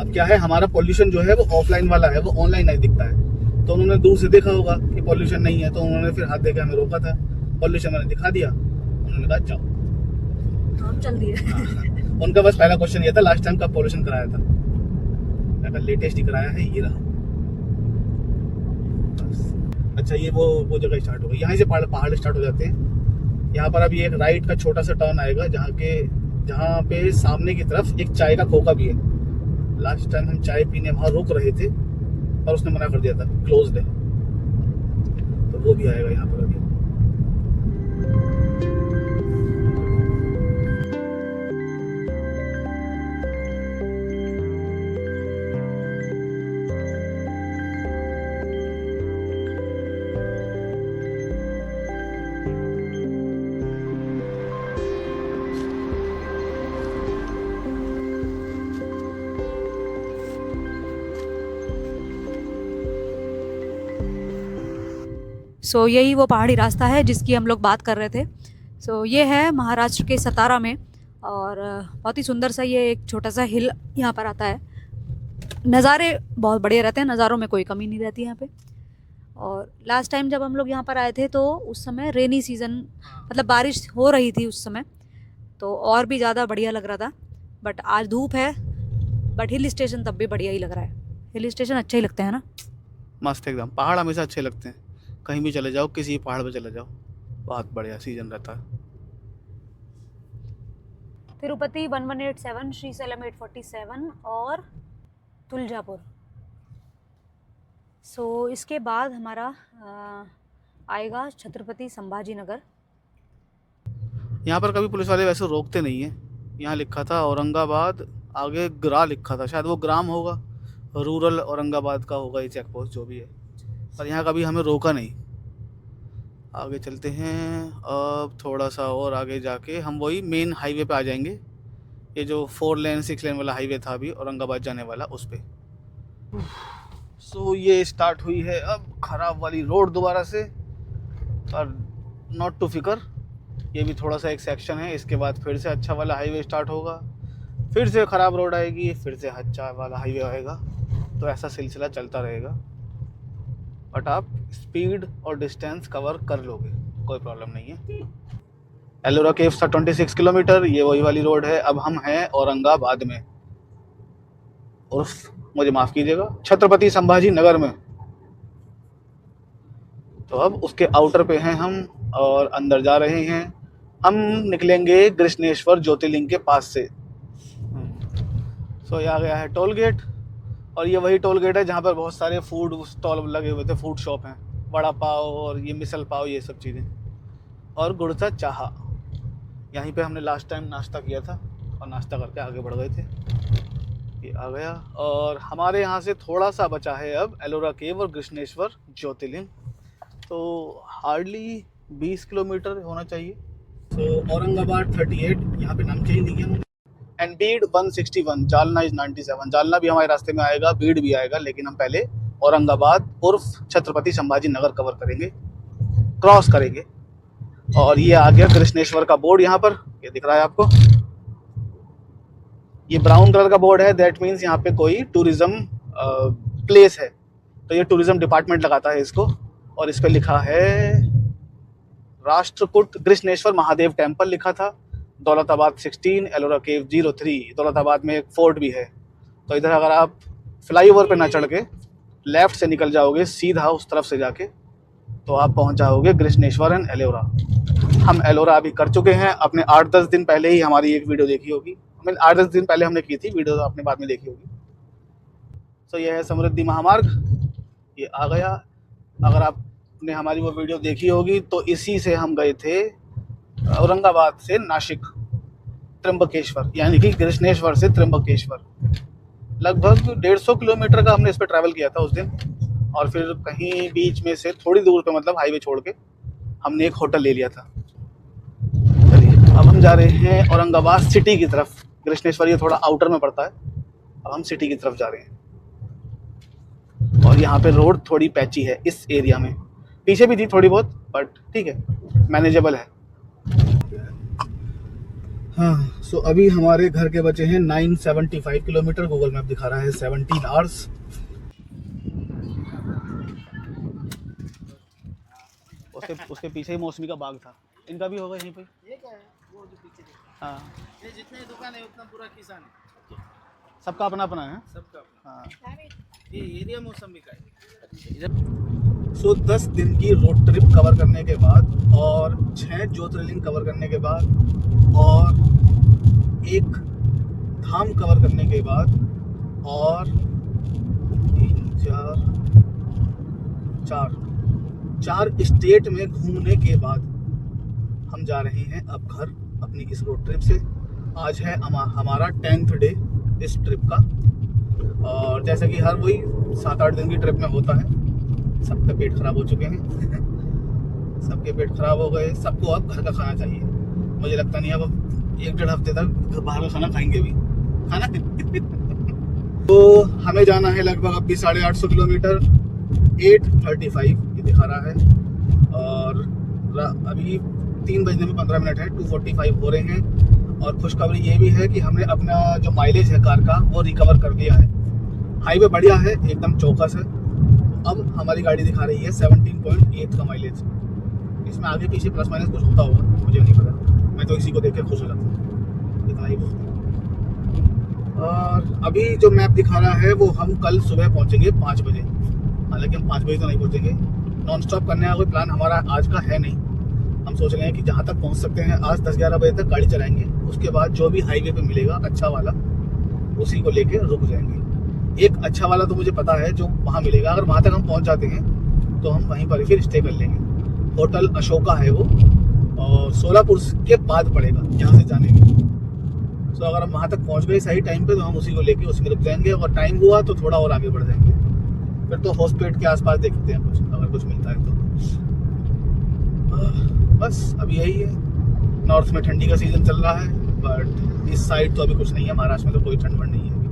अब क्या है, हमारा पॉल्यूशन जो है वो ऑफलाइन वाला है, वो ऑनलाइन नहीं दिखता है। तो उन्होंने दूर से देखा होगा कि पॉल्यूशन नहीं है, तो उन्होंने फिर हाथ देके हमें रोका था। पॉल्यूशन मैंने दिखा दिया, उन्होंने कहा जाओ, तो हम चल दिए। उनका बस पहला क्वेश्चन ये था, लास्ट टाइम कब पॉल्यूशन कराया था। मैं कहा लेटेस्ट ही कराया है, ये रहा। अच्छा, ये वो जगह स्टार्ट हो गई, यहाँ से पहाड़ स्टार्ट हो जाते हैं। यहाँ पर अभी एक राइट का छोटा सा टर्न आएगा, जहाँ पे सामने की तरफ एक चाय का खोखा भी है। लास्ट टाइम हम चाय पीने वहाँ रुक रहे थे और उसने मना कर दिया था, क्लोज्ड है, तो वो भी आएगा यहाँ पर अभी। सो यही वो पहाड़ी रास्ता है जिसकी हम लोग बात कर रहे थे। सो ये है महाराष्ट्र के सतारा में, और बहुत ही सुंदर सा ये एक छोटा सा हिल यहाँ पर आता है। नज़ारे बहुत बढ़िया रहते हैं, नज़ारों में कोई कमी नहीं रहती यहाँ पे। और लास्ट टाइम जब हम लोग यहाँ पर आए थे तो उस समय रेनी सीज़न, मतलब बारिश हो रही थी उस समय, तो और भी ज़्यादा बढ़िया लग रहा था। बट आज धूप है, बट हिल स्टेशन तब भी बढ़िया ही लग रहा है। हिल स्टेशन अच्छे ही लगते हैं ना, मस्त एकदम। पहाड़ हमेशा अच्छे लगते हैं, कहीं भी चले जाओ, किसी पहाड़ पे चले जाओ, बहुत बढ़िया सीजन रहता है। तिरुपति 1187, श्रीशैलम 847 और तुलजापुर। सो इसके बाद हमारा आएगा छत्रपति संभाजी नगर। यहाँ पर कभी पुलिस वाले वैसे रोकते नहीं हैं। यहाँ लिखा था औरंगाबाद, आगे ग्रा लिखा था, शायद वो ग्राम होगा, रूरल औरंगाबाद का होगा ये चेक पोस्ट जो भी है, पर यहाँ कभी हमें रोका नहीं। आगे चलते हैं, अब थोड़ा सा और आगे जाके हम वही मेन हाईवे पे आ जाएंगे। ये जो 4 लेन 6 लेन वाला हाईवे था अभी औरंगाबाद जाने वाला, उस पे। सो ये स्टार्ट हुई है अब ख़राब वाली रोड दोबारा से, पर नॉट टू फिकर, ये भी थोड़ा सा एक सेक्शन है। इसके बाद फिर से अच्छा वाला हाईवे स्टार्ट होगा, फिर से ख़राब रोड आएगी, फिर से अच्छा वाला हाईवे आएगा, तो ऐसा सिलसिला चलता रहेगा। बट आप स्पीड और डिस्टेंस कवर कर लोगे, कोई प्रॉब्लम नहीं है। एलोरा केव्स था 26 किलोमीटर, ये वही वाली रोड है। अब हम हैं औरंगाबाद में, उर्फ मुझे माफ़ कीजिएगा छत्रपति संभाजी नगर में। तो अब उसके आउटर पे हैं हम और अंदर जा रहे हैं। हम निकलेंगे कृष्णेश्वर ज्योतिर्लिंग के पास से। सो ये आ गया है टोल गेट, और ये वही टोल गेट है जहाँ पर बहुत सारे फूड स्टॉल लगे हुए थे, फूड शॉप हैं, वड़ा पाव और ये मिसल पाव, ये सब चीज़ें, और गुड़ सा चाहा। यहीं पे हमने लास्ट टाइम नाश्ता किया था और नाश्ता करके आगे बढ़ गए थे। ये आ गया, और हमारे यहाँ से थोड़ा सा बचा है अब एलोरा केव और कृष्णेश्वर ज्योतिर्लिंग, तो हार्डली 20 किलोमीटर होना चाहिए। तो औरंगाबाद 38, यहाँ पे नाम चेंज नहीं किया उन्होंने। And Beed 161, Jalna is 97। जालना भी हमारे रास्ते में आएगा, बीड भी आएगा, लेकिन हम पहले औरंगाबाद उर्फ छत्रपति संभाजी नगर कवर करेंगे, क्रॉस करेंगे। और ये आ गया कृष्णेश्वर का बोर्ड, यहाँ पर ये दिख रहा है आपको, ये ब्राउन कलर का बोर्ड है, दैट मीन्स यहाँ पे कोई टूरिज्म प्लेस है, तो ये टूरिज्म डिपार्टमेंट लगाता है इसको। और इस पे लिखा है राष्ट्रकूट कृष्णेश्वर महादेव टेम्पल लिखा था, दौलताबाद 16, एलोरा केव 03। दौलताबाद में एक फोर्ट भी है, तो इधर अगर आप फ्लाईओवर पे ना चढ़ के लेफ्ट से निकल जाओगे सीधा उस तरफ से जाके, तो आप पहुंच जाओगे कृष्णेश्वर एंड एलोरा। हम एलोरा अभी कर चुके हैं, अपने 8-10 दिन पहले ही हमारी एक वीडियो देखी होगी, 8-10 दिन पहले हमने की थी वीडियो, तो आपने बाद में देखी होगी। तो यह है समृद्धि महामार्ग, ये आ गया। अगर आपने हमारी वो वीडियो देखी होगी तो इसी से हम गए थे औरंगाबाद से नासिक त्र्यंबकेश्वर, यानी कि कृष्णेश्वर से त्र्यंबकेश्वर। लगभग 150 किलोमीटर का हमने इस पर ट्रैवल किया था उस दिन, और फिर कहीं बीच में से थोड़ी दूर पे, मतलब हाईवे छोड़ के, हमने एक होटल ले लिया था। चलिए अब हम जा रहे हैं औरंगाबाद सिटी की तरफ। कृष्णेश्वर ये थोड़ा आउटर में पड़ता है, अब हम सिटी की तरफ जा रहे हैं। और यहाँ पे रोड थोड़ी पैची है इस एरिया में, पीछे भी थी थोड़ी बहुत, बट ठीक है, मैनेजेबल है। हाँ, सो अभी हमारे घर के बचे हैं 975 किलोमीटर। गूगल मैप दिखा रहा है 17 आवर्स। उसके पीछे ही मौसमी का बाग था, इनका भी होगा यहीं पे। ये क्या है वो जो पीछे दिखा हाँ, ये जितने दुकान है उतना पूरा किसान है, सबका अपना अपना है। सबका अपना। हाँ, ये एरिया मौसमी का है। सो 10 दिन की रोड ट्रिप कवर करने के बाद और 6 ज्योतिर्लिंग कवर करने के बाद और 1 धाम कवर करने के बाद और 4 स्टेट में घूमने के बाद हम जा रहे हैं अब घर अपनी इस रोड ट्रिप से। आज है हमारा 10th डे इस ट्रिप का, और जैसे कि हर वही 7-8 दिन की ट्रिप में होता है, सबके पेट खराब हो चुके हैं सबके पेट खराब हो गए। सबको अब घर का खाना चाहिए। मुझे लगता नहीं अब 1-1.5 हफ्ते तक बाहर का खाना खाएंगे भी खाना तो हमें जाना है लगभग अब भी 850 किलोमीटर। 8:35 ये दिखा रहा है, और अभी 3 बजने में 15 मिनट है। 2:45 हो रहे हैं। और खुशखबरी ये भी है कि हमने अपना जो माइलेज है कार का वो रिकवर कर लिया है। हाईवे बढ़िया है, एकदम चौकस है। अब हमारी गाड़ी दिखा रही है 17.8 का माइलेज। इसमें आगे पीछे प्लस माइनस कुछ होता होगा, मुझे नहीं पता। मैं तो इसी को देख के खुश हो जाता हूँ, इतना ही बहुत है। और अभी जो मैप दिखा रहा है वो हम कल सुबह पहुँचेंगे 5 बजे। हालांकि हम 5 बजे तो नहीं पहुँचेंगे, नॉन स्टॉप करने का कोई प्लान हमारा आज का है नहीं। हम सोच रहे हैं कि जहाँ तक पहुँच सकते हैं आज 10-11 बजे तक गाड़ी चलाएंगे। उसके बाद जो भी हाईवे पे मिलेगा अच्छा वाला, उसी को लेके रुक जाएंगे। एक अच्छा वाला तो मुझे पता है जो वहाँ मिलेगा। अगर वहाँ तक हम पहुँच जाते हैं तो हम वहीं पर फिर स्टे कर लेंगे। होटल अशोका है वो, और सोलापुर के बाद पड़ेगा यहाँ से जाने में। तो अगर हम वहाँ तक पहुँच गए सही टाइम पे तो हम उसी को लेके उसी में रुक जाएंगे। और टाइम हुआ तो थोड़ा और आगे बढ़ जाएंगे, फिर तो हॉस्पिटल के आसपास देखते हैं कुछ, अगर कुछ मिलता है तो। बस अब यही है। नॉर्थ में ठंडी का सीजन चल रहा है, बट इस साइड तो अभी कुछ नहीं है। महाराष्ट्र में तो कोई ठंड नहीं है, अभी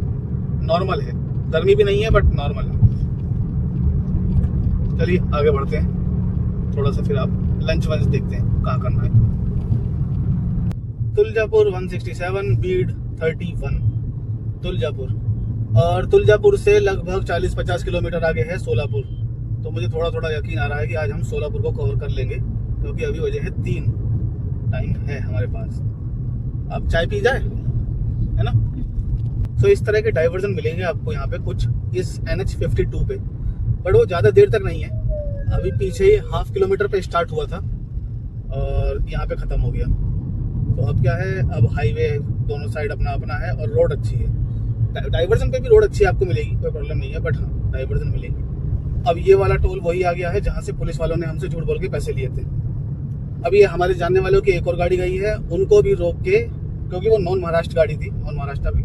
नॉर्मल है। गर्मी भी नहीं है बट नॉर्मल है। चलिए आगे बढ़ते हैं थोड़ा सा, फिर आप लंच वंच देखते हैं कहाँ करना है। तुलजापुर 167, बीड 31 तुलजापुर। और तुलजापुर से लगभग 40-50 किलोमीटर आगे है सोलापुर। तो मुझे थोड़ा थोड़ा यकीन आ रहा है कि आज हम सोलापुर को कवर कर लेंगे, क्योंकि अभी बजे है 3, टाइम है हमारे पास। अब चाय पी जाए, है ना। तो इस तरह के डाइवर्जन मिलेंगे आपको यहाँ पे कुछ इस NH52 पे, बट वो ज़्यादा देर तक नहीं है। अभी पीछे ही 1/2 किलोमीटर पे स्टार्ट हुआ था और यहाँ पे ख़त्म हो गया। तो अब क्या है, अब हाईवे दोनों साइड अपना अपना है और रोड अच्छी है। डाइवर्जन पे भी रोड अच्छी आपको मिलेगी, कोई प्रॉब्लम नहीं है, बट हाँ डाइवर्जन मिलेगी। अब ये वाला टोल वही आ गया है जहाँ से पुलिस वालों ने हमसे झूठ बोल के पैसे लिए थे। अब ये हमारे जानने वालों की एक और गाड़ी गई है, उनको भी रोक के, क्योंकि वो नॉन महाराष्ट्र गाड़ी थी, नॉन महाराष्ट्र भी,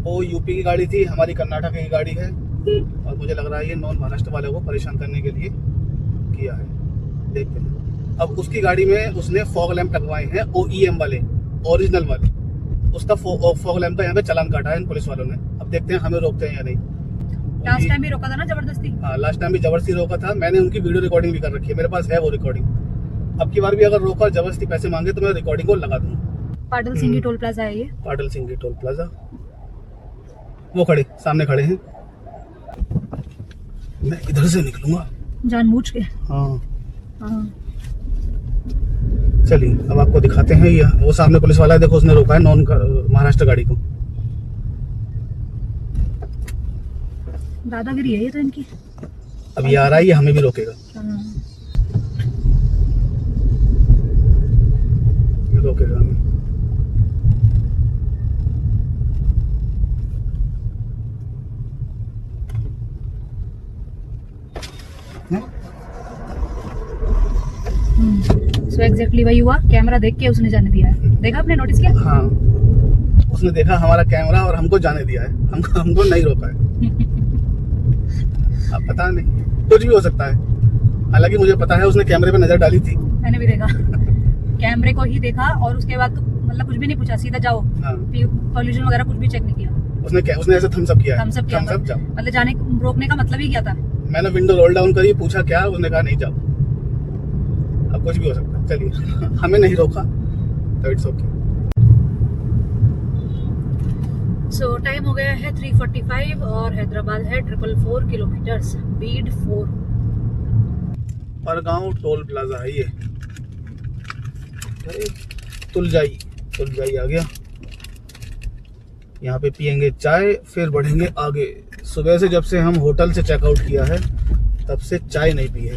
वो यूपी की गाड़ी थी, हमारी कर्नाटक की गाड़ी है। और मुझे लग रहा है ये नॉन महाराष्ट्र वालों को परेशान करने के लिए किया है, देखते हैं। अब उसकी गाड़ी में उसने फॉग लैंप लगवाए हैं, OEM वाले, ओरिजिनल वाले। उसका फॉग लैंप का यहाँ पे चालान काटा है इन पुलिस वालों ने। अब देखते हैं हमें रोकते हैं या नहीं। लास्ट टाइम भी रोका था ना जबरदस्ती। हाँ, लास्ट टाइम भी जबरदस्ती रोका था। मैंने उनकी वीडियो रिकॉर्डिंग भी कर रखी है, मेरे पास है वो रिकॉर्डिंग। अब की बार भी अगर रोका, जबरदस्ती पैसे मांगे तो मैं रिकॉर्डिंग को लगा दूंगा। पाटिल सिंह टोल प्लाजा है ये। पाटिल सिंह टोल प्लाजा, वो खड़े सामने खड़े हैं। मैं इधर से निकलूंगा जानबूझ के। हाँ, हाँ। चलिए अब आपको दिखाते हैं। ये वो सामने पुलिस वाला है, देखो उसने रोका है नॉन महाराष्ट्र गाड़ी को। दादागिरी है ये तो इनकी। अब ये आ रहा है, ये हमें भी रोकेगा। हाँ। ये रोकेगा हमें। सो एग्जैक्टली वही हुआ। कैमरा देख के उसने जाने दिया है। देखा आपने, नोटिस किया? हाँ, उसने देखा हमारा कैमरा और हमको जाने दिया है, हमको नहीं रोका है। अब पता नहीं, कुछ भी हो सकता है। हालांकि मुझे पता है उसने कैमरे पे नजर डाली थी, मैंने भी देखा। कैमरे को ही देखा और उसके बाद तो मतलब कुछ भी नहीं पूछा, सीधा जाओ। हाँ। पॉल्यूशन वगैरह कुछ भी चेक नहीं किया। उसने ऐसे थम्स अप किया है। थम्स अप किया, थम्स अप जाओ। मतलब जाने रोकने का मतलब ही क्या था? मैंने विंडो रोल डाउन करी, पूछा क्या, उसने कहा नहीं जाओ। अब कुछ भी हो सकता है। चलिए हमें नहीं रोका तो इट्स ओके। सो टाइम हो गया है 3:45 और हैदराबाद है 444 किलोमीटर्स, बीड 4। परगांव टोल प्लाजा है ये, तुलजाई आ गया। यहाँ पे पियेंगे चाय, फिर बढ़ेंगे आगे। सुबह से जब से हम होटल से चेकआउट किया है तब से चाय नहीं पी है।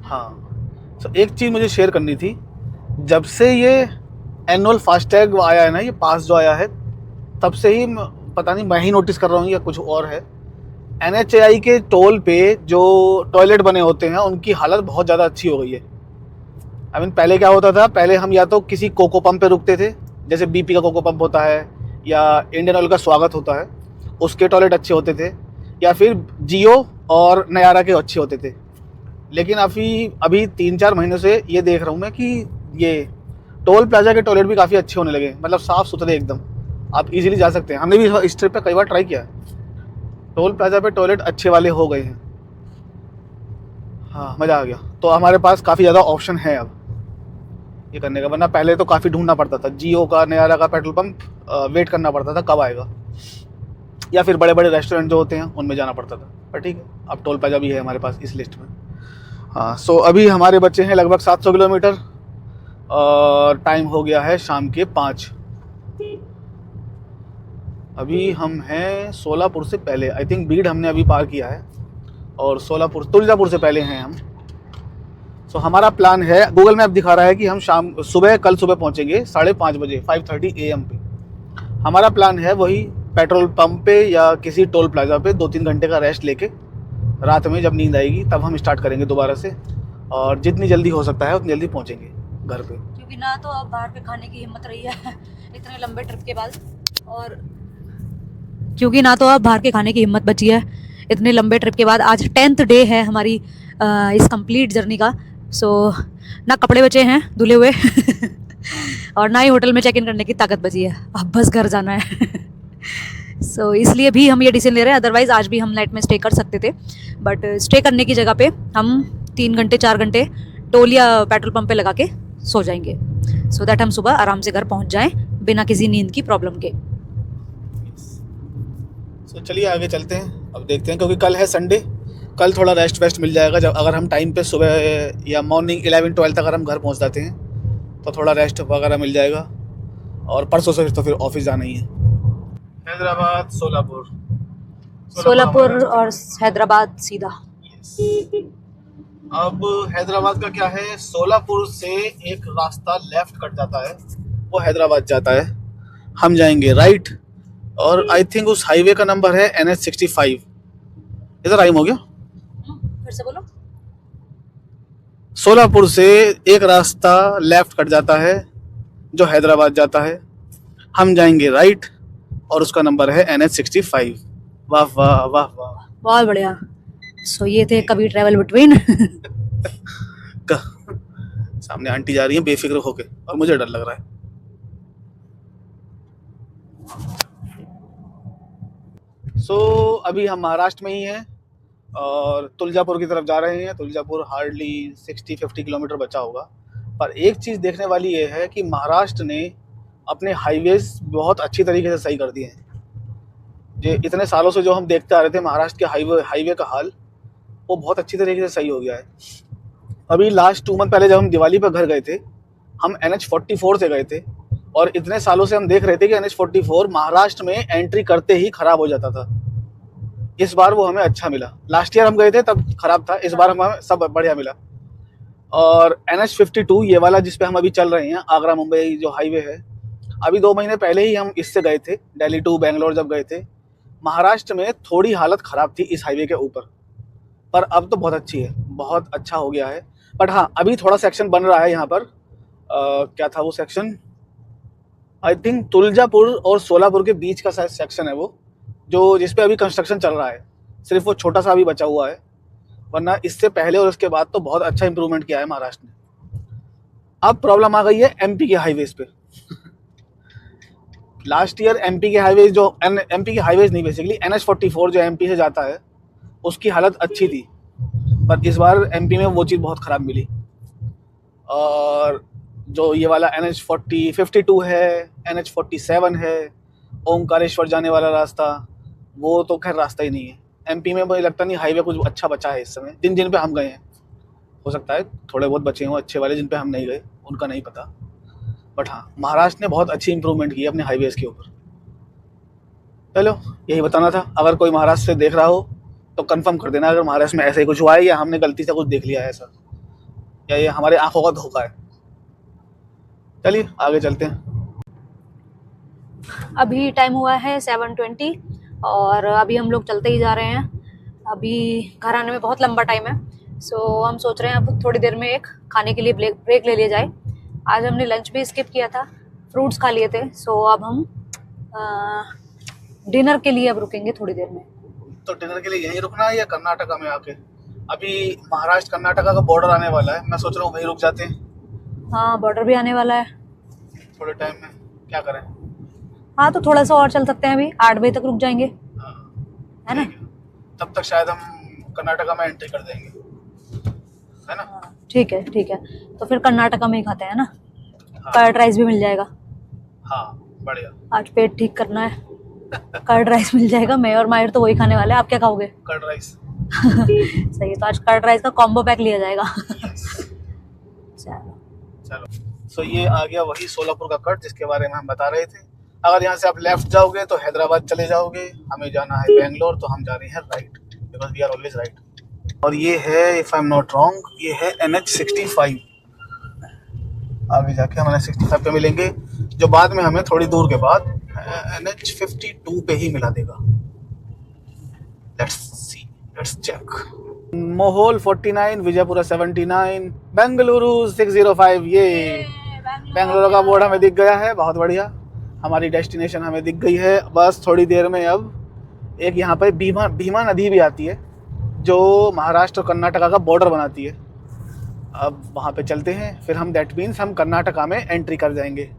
हाँ, तो एक चीज़ मुझे शेयर करनी थी। जब से ये एनुअल फास्टैग आया है ना, ये पास जो आया है, तब से ही पता नहीं मैं ही नोटिस कर रहा हूँ या कुछ और है, NHAI के टोल पे जो टॉयलेट बने होते हैं उनकी हालत बहुत ज़्यादा अच्छी हो गई है। आई मीन पहले क्या होता था, पहले हम या तो किसी कोको पंप पे रुकते थे, जैसे BP का कोको पंप होता है या इंडियन ऑयल का स्वागत होता है, उसके टॉयलेट अच्छे होते थे, या फिर जियो और नयारा के अच्छे होते थे। लेकिन अभी 3-4 महीनों से ये देख रहा हूँ मैं कि ये टोल प्लाजा के टॉयलेट भी काफ़ी अच्छे होने लगे, मतलब साफ़ सुथरे एकदम, आप इजीली जा सकते हैं। हमने भी इस ट्रिप पे कई बार ट्राई किया है, टोल प्लाजा पे टॉयलेट अच्छे वाले हो गए हैं। हाँ, मज़ा आ गया। तो हमारे पास काफ़ी ज़्यादा ऑप्शन है अब ये करने का, वरना पहले तो काफ़ी ढूंढना पड़ता था। जियो का, नयारा का पेट्रोल पंप वेट करना पड़ता था कब आएगा, या फिर बड़े बड़े रेस्टोरेंट जो होते हैं उनमें जाना पड़ता था। पर ठीक है, अब टोल प्लाजा भी है हमारे पास इस लिस्ट में। हाँ, सो अभी हमारे बच्चे हैं लगभग 700 किलोमीटर और टाइम हो गया है शाम के 5। अभी हम हैं सोलापुर से पहले, आई थिंक बीड हमने अभी पार किया है और सोलापुर तुलजापुर से पहले हैं हम। सो हमारा प्लान है, गूगल मैप दिखा रहा है कि हम कल सुबह पहुंचेंगे 5:30 बजे, 5:30 AM पे। हमारा प्लान है वही पेट्रोल पंप पे या किसी टोल प्लाजा पे 2-3 घंटे का रेस्ट लेके रात में जब नींद आएगी तब हम स्टार्ट करेंगे दोबारा से, और जितनी जल्दी हो सकता है उतनी जल्दी पहुंचेंगे घर पे। क्योंकि ना तो अब बाहर पे खाने की हिम्मत रही है इतने लंबे ट्रिप के बाद, और क्योंकि ना तो अब बाहर के खाने की हिम्मत बची है इतने लंबे ट्रिप के बाद। आज 10th डे है हमारी इस कंप्लीट जर्नी का। सो ना कपड़े बचे हैं धुले हुए और ना ही होटल में चेक इन करने की ताकत बची है, अब बस घर जाना है। सो इसलिए भी हम ये डिसीजन ले रहे हैं, अदरवाइज़ आज भी हम नाइट में स्टे कर सकते थे, बट स्टे करने की जगह पे हम 3 घंटे 4 घंटे टोल या पेट्रोल पंप पे लगा के सो जाएंगे, सो दैट हम सुबह आराम से घर पहुंच जाएं बिना किसी नींद की प्रॉब्लम के। सो चलिए आगे चलते हैं, अब देखते हैं, क्योंकि कल है संडे, कल थोड़ा रेस्ट मिल जाएगा। जब अगर हम टाइम पे सुबह या मॉर्निंग 11-12 तक अगर हम घर पहुंच जाते हैं तो थोड़ा रेस्ट वगैरह मिल जाएगा, और परसों से तो फिर ऑफिस जाना ही है। हैदराबाद सोलापुर और हैदराबाद सीधा। अब हैदराबाद का क्या है, सोलापुर से एक रास्ता लेफ्ट कट जाता है, वो हैदराबाद जाता है, हम जाएंगे राइट, और आई थिंक उस हाईवे का नंबर है NH65। इधर राइम हो गया, फिर से बोलो। सोलापुर से एक रास्ता लेफ्ट कट जाता है जो हैदराबाद जाता है, हम जाएंगे राइट, और उसका नंबर है NH65। वाह वाह वाह वाह, बहुत बढ़िया। सो ये थे कभी ट्रैवल बिटवीन। सामने आंटी जा रही है बेफिक्र होके, और मुझे डर लग रहा है। सो अभी हम महाराष्ट्र में ही हैं और तुलजापुर की तरफ जा रहे हैं। तुलजापुर हार्डली 60-50 किलोमीटर बचा होगा, पर एक चीज़ देखने वाली ये है कि महाराष्ट्र ने अपने हाईवेज बहुत अच्छी तरीके से सही कर दिए हैं। जो इतने सालों से जो हम देखते आ रहे थे महाराष्ट्र के हाईवे का हाल, वो बहुत अच्छी तरीके से सही हो गया है। अभी लास्ट 2 मंथ पहले जब हम दिवाली पर घर गए थे, हम NH44 से गए थे, और इतने सालों से हम देख रहे थे कि NH44 महाराष्ट्र में एंट्री करते ही खराब हो जाता था। इस बार वो हमें अच्छा मिला। लास्ट ईयर हम गए थे तब खराब था, इस बार हमें सब बढ़िया मिला। और NH52 ये वाला जिस पे हम अभी चल रहे हैं, आगरा मुंबई जो हाईवे है, अभी 2 महीने पहले ही हम इससे गए थे, दिल्ली टू बेंगलोर जब गए थे। महाराष्ट्र में थोड़ी हालत ख़राब थी इस हाईवे के ऊपर, पर अब तो बहुत अच्छी है, बहुत अच्छा हो गया है। बट हाँ, अभी थोड़ा सेक्शन बन रहा है यहाँ पर। क्या था वो सेक्शन, आई थिंक तुलजापुर और सोलापुर के बीच का शायद सेक्शन है वो, जो जिस पे अभी कंस्ट्रक्शन चल रहा है। सिर्फ वो छोटा सा अभी बचा हुआ है, वरना इससे पहले और इसके बाद तो बहुत अच्छा इंप्रूवमेंट किया है महाराष्ट्र ने। अब प्रॉब्लम आ गई है MP के हाईवेज पे। लास्ट ईयर MP के हाईवेज जो MP के हाईवेज नहीं, बेसिकली NH44 जो MP से जाता है उसकी हालत अच्छी थी, पर इस बार MP में वो चीज़ बहुत ख़राब मिली। और जो ये वाला NH 52 है, NH 47 है, ओमकारेश्वर जाने वाला रास्ता, वो तो खैर रास्ता ही नहीं है। MP में मुझे लगता नहीं हाईवे कुछ अच्छा बचा है इस समय, जिन जिन पे हम गए हैं। हो सकता है थोड़े बहुत बचे हों अच्छे वाले, जिन पे हम नहीं गए उनका नहीं पता। बट हाँ, महाराष्ट्र ने बहुत अच्छी इंप्रूवमेंट की है अपने हाईवेज़ के ऊपर। चलो यही बताना था। अगर कोई महाराष्ट्र से देख रहा हो तो कंफर्म कर देना अगर महाराष्ट्र में ऐसा ही कुछ हुआ है, या हमने गलती से कुछ देख लिया है ऐसा, या ये हमारे आंखों का धोखा है। चलिए आगे चलते हैं। अभी टाइम हुआ है 7:20 और अभी हम लोग चलते ही जा रहे हैं। अभी घर आने में बहुत लंबा टाइम है, सो हम सोच रहे हैं अब थोड़ी देर में एक खाने के लिए ब्रेक ले लिया जाए। आज हमने लंच भी स्किप किया था, फ्रूट्स खा लिए थे, सो अब हम डिनर के लिए अब रुकेंगे थोड़ी देर में। तो डिनर के लिए यहीं रुकना है या कर्नाटका में आके? अभी महाराष्ट्र कर्नाटका का बॉर्डर आने वाला है, मैं सोच रहा हूँ वहीं रुक जाते हैं। हाँ, बॉर्डर भी आने वाला है थोड़े टाइम में, क्या करें? हाँ, तो थोड़ा सा और चल सकते हैं, अभी 8 बजे तक रुक जाएंगे, हाँ, है ना? तब तक शायद हम कर्नाटका में एंट्री कर देंगे, है ना? हाँ, ठीक है ठीक है, तो फिर कर्नाटका में ही खाते हैं ना। हाँ। कर्ड राइस भी मिल जाएगा। हाँ बढ़िया। आज पेट ठीक करना है, कर्ड राइस मिल जाएगा। मैं और माहिर तो वही खाने वाले हैं। आप क्या खाओगे? Curd rice. सही है, तो आज कर्ड राइस का कॉम्बो पैक लिया जाएगा। चलो चलो, सो ये आ गया वही सोलापुर का कट जिसके बारे में हम बता रहे थे। अगर यहाँ से आप लेफ्ट जाओगे तो हैदराबाद चले जाओगे, हमें जाना है बेंगलोर, तो हम जा रहे हैं right, because we are always right. और ये है, if I am not wrong, ये है NH 65। आगे जाके हम NH 65 पे मिलेंगे, जो बाद में हमें थोड़ी दूर के बाद NH 52 पे ही मिला देगा। Let's see, let's check. Mohol 49, Vijayapura 79, Bengaluru 605। ये बेंगलुरु का बोर्ड हमें दिख गया है, बहुत बढ़िया। हमारी डेस्टिनेशन हमें दिख गई है। बस थोड़ी देर में अब एक यहाँ पे भीमा नदी भी आती है, जो महाराष्ट्र और कर्नाटका का बॉर्डर बनाती है। अब वहाँ पे चलते हैं, फिर हम दैट मीन्स हम कर्नाटका में एंट्री कर जाएंगे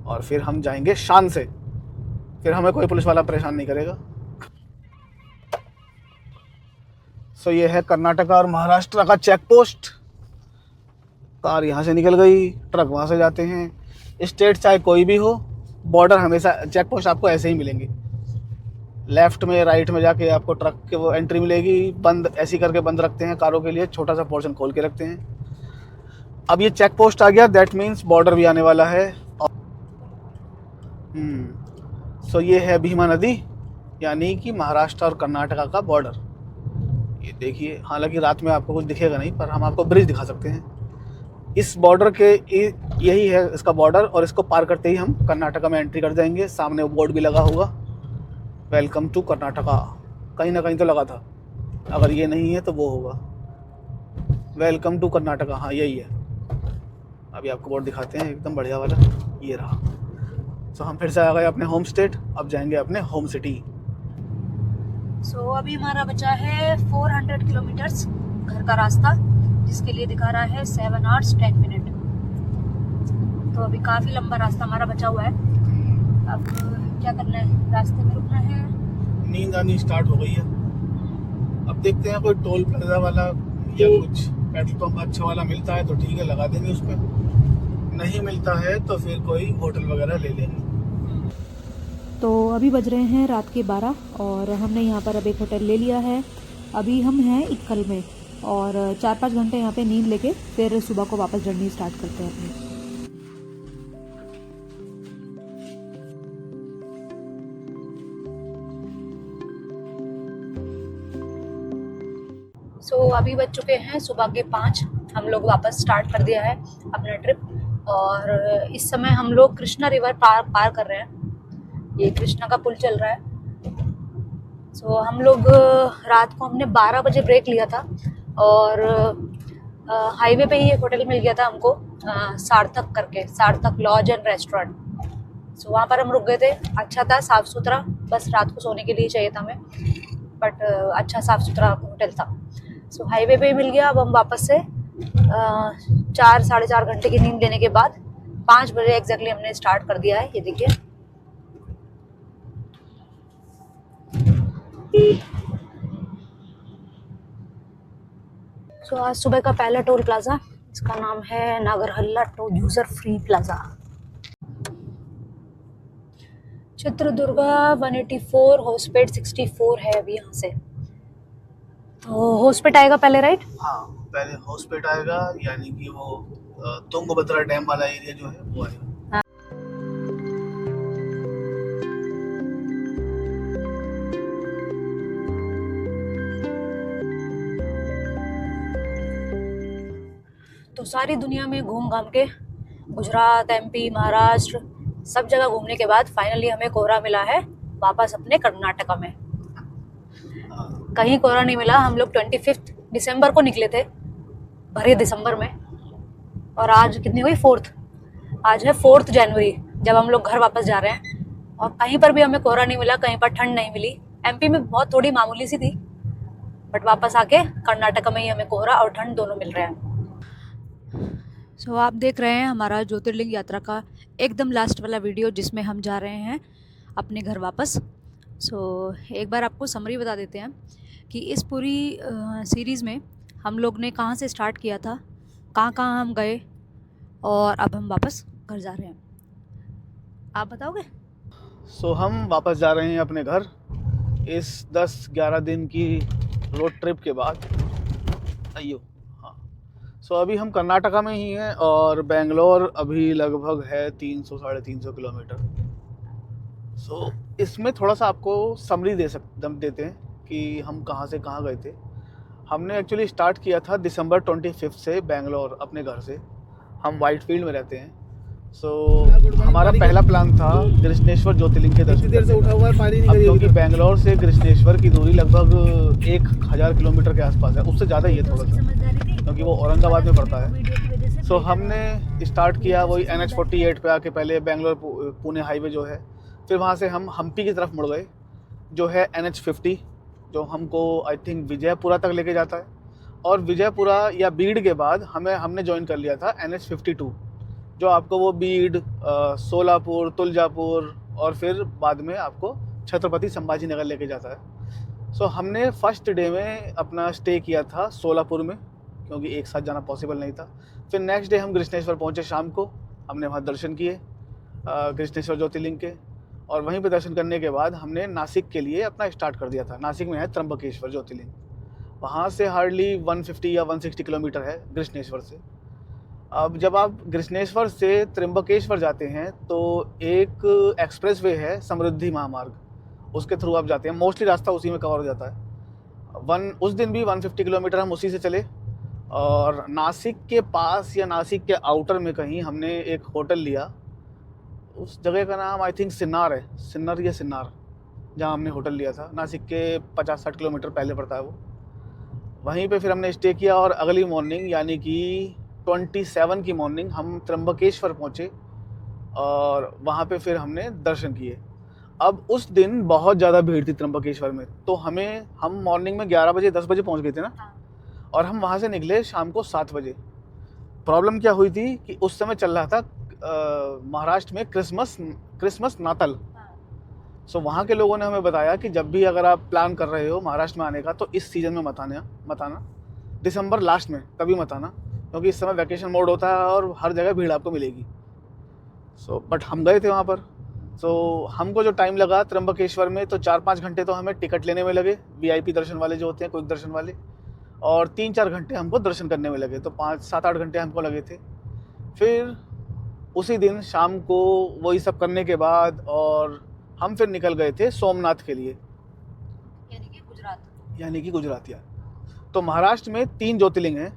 और फिर हम जाएंगे शान से, फिर हमें कोई पुलिस वाला परेशान नहीं करेगा। सो ये है कर्नाटका और महाराष्ट्र का चेक पोस्ट। कार यहाँ से निकल गई, ट्रक वहाँ से जाते हैं। स्टेट चाहे कोई भी हो, बॉर्डर हमेशा, चेक पोस्ट आपको ऐसे ही मिलेंगे। लेफ्ट में राइट में जाके आपको ट्रक के वो एंट्री मिलेगी। बंद ऐसी करके बंद रखते हैं कारों के लिए, छोटा सा पोर्शन खोल के रखते हैं। अब ये चेक पोस्ट आ गया, दैट मीन्स बॉर्डर भी आने वाला है। सो ये है भीमा नदी, यानी कि महाराष्ट्र और कर्नाटका का बॉर्डर। ये देखिए, हालांकि रात में आपको कुछ दिखेगा नहीं, पर हम आपको ब्रिज दिखा सकते हैं। इस बॉर्डर के यही है इसका बॉर्डर, और इसको पार करते ही हम कर्नाटका में एंट्री कर जाएंगे। सामने वो बोर्ड भी लगा होगा, वेलकम टू कर्नाटका। कहीं ना कहीं तो लगा था, अगर ये नहीं है तो वो होगा, वेलकम टू कर्नाटका। हाँ यही है। अभी आपको बोर्ड दिखाते हैं, एकदम बढ़िया वाला, ये रहा। तो हम फिर से आ गए अपने होम स्टेट, अब जाएंगे अपने होम सिटी। सो अभी हमारा बचा है 400 किलोमीटर्स घर का रास्ता, जिसके लिए दिखा रहा है 7 hours 10 minute। तो अभी काफ़ी लंबा रास्ता हमारा बचा हुआ है। अब क्या करना है, रास्ते में रुकना है। नींद आनी स्टार्ट हो गई है। अब देखते हैं कोई टोल प्लाजा वाला या कुछ पेट्रोल पंप अच्छा वाला मिलता है तो ठीक है, लगा देंगे उसमें। नहीं मिलता है तो फिर कोई होटल वगैरह ले लेंगे। तो अभी बज रहे हैं रात के 12 और हमने यहाँ पर अब एक होटल ले लिया है। अभी हम हैं इक्कल में और 4-5 घंटे यहाँ पे नींद लेके फिर सुबह को वापस जर्नी स्टार्ट करते हैं अपनी। सो अभी बज चुके हैं सुबह के 5। हम लोग वापस स्टार्ट कर दिया है अपना ट्रिप और इस समय हम लोग कृष्णा रिवर पार कर रहे हैं। ये कृष्णा का पुल चल रहा है। सो हम लोग रात को हमने 12 बजे ब्रेक लिया था और हाईवे पे ही एक होटल मिल गया था हमको, सार्थक करके, सार्थक लॉज एंड रेस्टोरेंट। सो वहाँ पर हम रुक गए थे। अच्छा था, साफ़ सुथरा, बस रात को सोने के लिए चाहिए था हमें, बट अच्छा साफ़ सुथरा होटल था। सो हाईवे पे ही मिल गया। अब हम वापस से 4-4.5 घंटे की नींद लेने के बाद 5 बजे एग्जैक्टली हमने स्टार्ट कर दिया है। ये देखिए, सो आज सुबह का पहला टोल प्लाजा इसका नाम है Nagarahalla two user free plaza, Chitradurga 184, Hospet 64 है अभी यहाँ से। तो होस्पेट आएगा पहले, राइट? हाँ, पहले हॉस्पिटल आएगा, यानी कि वो तुंगभद्रा डैम वाला एरिया जो है वो आएगा। तो सारी दुनिया में घूम घाम के गुजरात, एमपी, महाराष्ट्र सब जगह घूमने के बाद फाइनली हमें कोहरा मिला है वापस अपने कर्नाटका में। कहीं कोहरा नहीं मिला। हम लोग 25 दिसंबर को निकले थे, भरे दिसंबर में, और आज कितनी हुई? 4th। आज है 4 जनवरी जब हम लोग घर वापस जा रहे हैं, और कहीं पर भी हमें कोहरा नहीं मिला, कहीं पर ठंड नहीं मिली। एमपी में बहुत थोड़ी मामूली सी थी, बट वापस आके कर्नाटका में ही हमें कोहरा और ठंड दोनों मिल रहे हैं। सो आप देख रहे हैं हमारा ज्योतिर्लिंग यात्रा का एकदम लास्ट वाला वीडियो, जिसमें हम जा रहे हैं अपने घर वापस। एक बार आपको समरी बता देते हैं कि इस पूरी सीरीज़ में हम लोग ने कहाँ से स्टार्ट किया था, कहाँ हम गए, और अब हम वापस घर जा रहे हैं। आप बताओगे? हम वापस जा रहे हैं अपने घर इस 10-11 दिन की रोड ट्रिप के बाद। हाँ, अभी हम कर्नाटका में ही हैं, और बेंगलोर अभी लगभग है 300-350 किलोमीटर। इसमें थोड़ा सा आपको समरी देते हैं कि हम कहाँ से कहाँ गए थे। हमने एक्चुअली स्टार्ट किया था दिसंबर 25 से बेंगलोर, अपने घर से। हम वाइटफील्ड में रहते हैं। हमारा पहला प्लान था कृष्णेश्वर ज्योतिर्लिंग के दर्शन देर से उठा हुआ है, पानी नहीं अब करी क्योंकि बेंगलोर से कृष्णेश्वर की दूरी लगभग 1000 किलोमीटर के आसपास है, उससे ज़्यादा ही है थोड़ा सा, क्योंकि वो औरंगाबाद में पड़ता है। हमने स्टार्ट किया वही NH48 पे आके, पहले बेंगलोर पुणे हाईवे जो है, फिर वहाँ से हम हम्पी की तरफ मुड़ गए, जो है NH50, जो हमको आई थिंक विजयपुरा तक लेके जाता है। और विजयपुरा या बीड के बाद हमने ज्वाइन कर लिया था NH52, जो आपको वो बीड, सोलापुर, तुलजापुर और फिर बाद में आपको छत्रपति संभाजी नगर लेके जाता है। हमने फर्स्ट डे में अपना स्टे किया था सोलापुर में, क्योंकि एक साथ जाना पॉसिबल नहीं था। फिर नेक्स्ट डे हम कृष्णेश्वर पहुंचे शाम को, हमने वहाँ दर्शन किए कृष्णेश्वर ज्योतिर्लिंग के, और वहीं पे दर्शन करने के बाद हमने नासिक के लिए अपना स्टार्ट कर दिया था। नासिक में है त्र्यंबकेश्वर ज्योतिर्लिंग, वहाँ से हार्डली 150 या 160 किलोमीटर है कृष्णेश्वर से। अब जब आप कृष्णेश्वर से त्र्यंबकेश्वर जाते हैं तो एक एक्सप्रेसवे है समृद्धि महामार्ग, उसके थ्रू आप जाते हैं। मोस्टली रास्ता उसी में कवर हो जाता है। उस दिन भी 150 किलोमीटर हम उसी से चले, और नासिक के पास या नासिक के आउटर में कहीं हमने एक होटल लिया। उस जगह का नाम आई थिंक सिन्नार है, सिन्नार, जहाँ हमने होटल लिया था। नासिक के 50-60 किलोमीटर पहले पड़ता है वो। वहीं पे फिर हमने स्टे किया, और अगली मॉर्निंग यानी कि 27 की मॉर्निंग हम त्र्यंबकेश्वर पहुँचे, और वहाँ पे फिर हमने दर्शन किए। अब उस दिन बहुत ज़्यादा भीड़ थी त्र्यंबकेश्वर में, तो हम मॉर्निंग में 11 बजे 10 बजे पहुँच गए थे ना, और हम वहाँ से निकले शाम को 7 बजे। प्रॉब्लम क्या हुई थी कि उस समय चल रहा था महाराष्ट्र में क्रिसमस नाताल। वहाँ के लोगों ने हमें बताया कि जब भी अगर आप प्लान कर रहे हो महाराष्ट्र में आने का, तो इस सीज़न में मत आना, दिसंबर लास्ट में कभी मत आना, क्योंकि इस समय वैकेशन मोड होता है और हर जगह भीड़ आपको मिलेगी। बट हम गए थे वहाँ पर। हमको जो टाइम लगा त्र्यंबकेश्वर में, तो 4-5 घंटे तो हमें टिकट लेने में लगे, VIP दर्शन वाले जो होते हैं, क्विक दर्शन वाले, और 3-4 घंटे हमको दर्शन करने में लगे, तो 5-7-8 घंटे हमको लगे थे। फिर उसी दिन शाम को वही सब करने के बाद और हम फिर निकल गए थे सोमनाथ के लिए, यानी कि गुजरात यार। तो महाराष्ट्र में 3 ज्योतिर्लिंग हैं,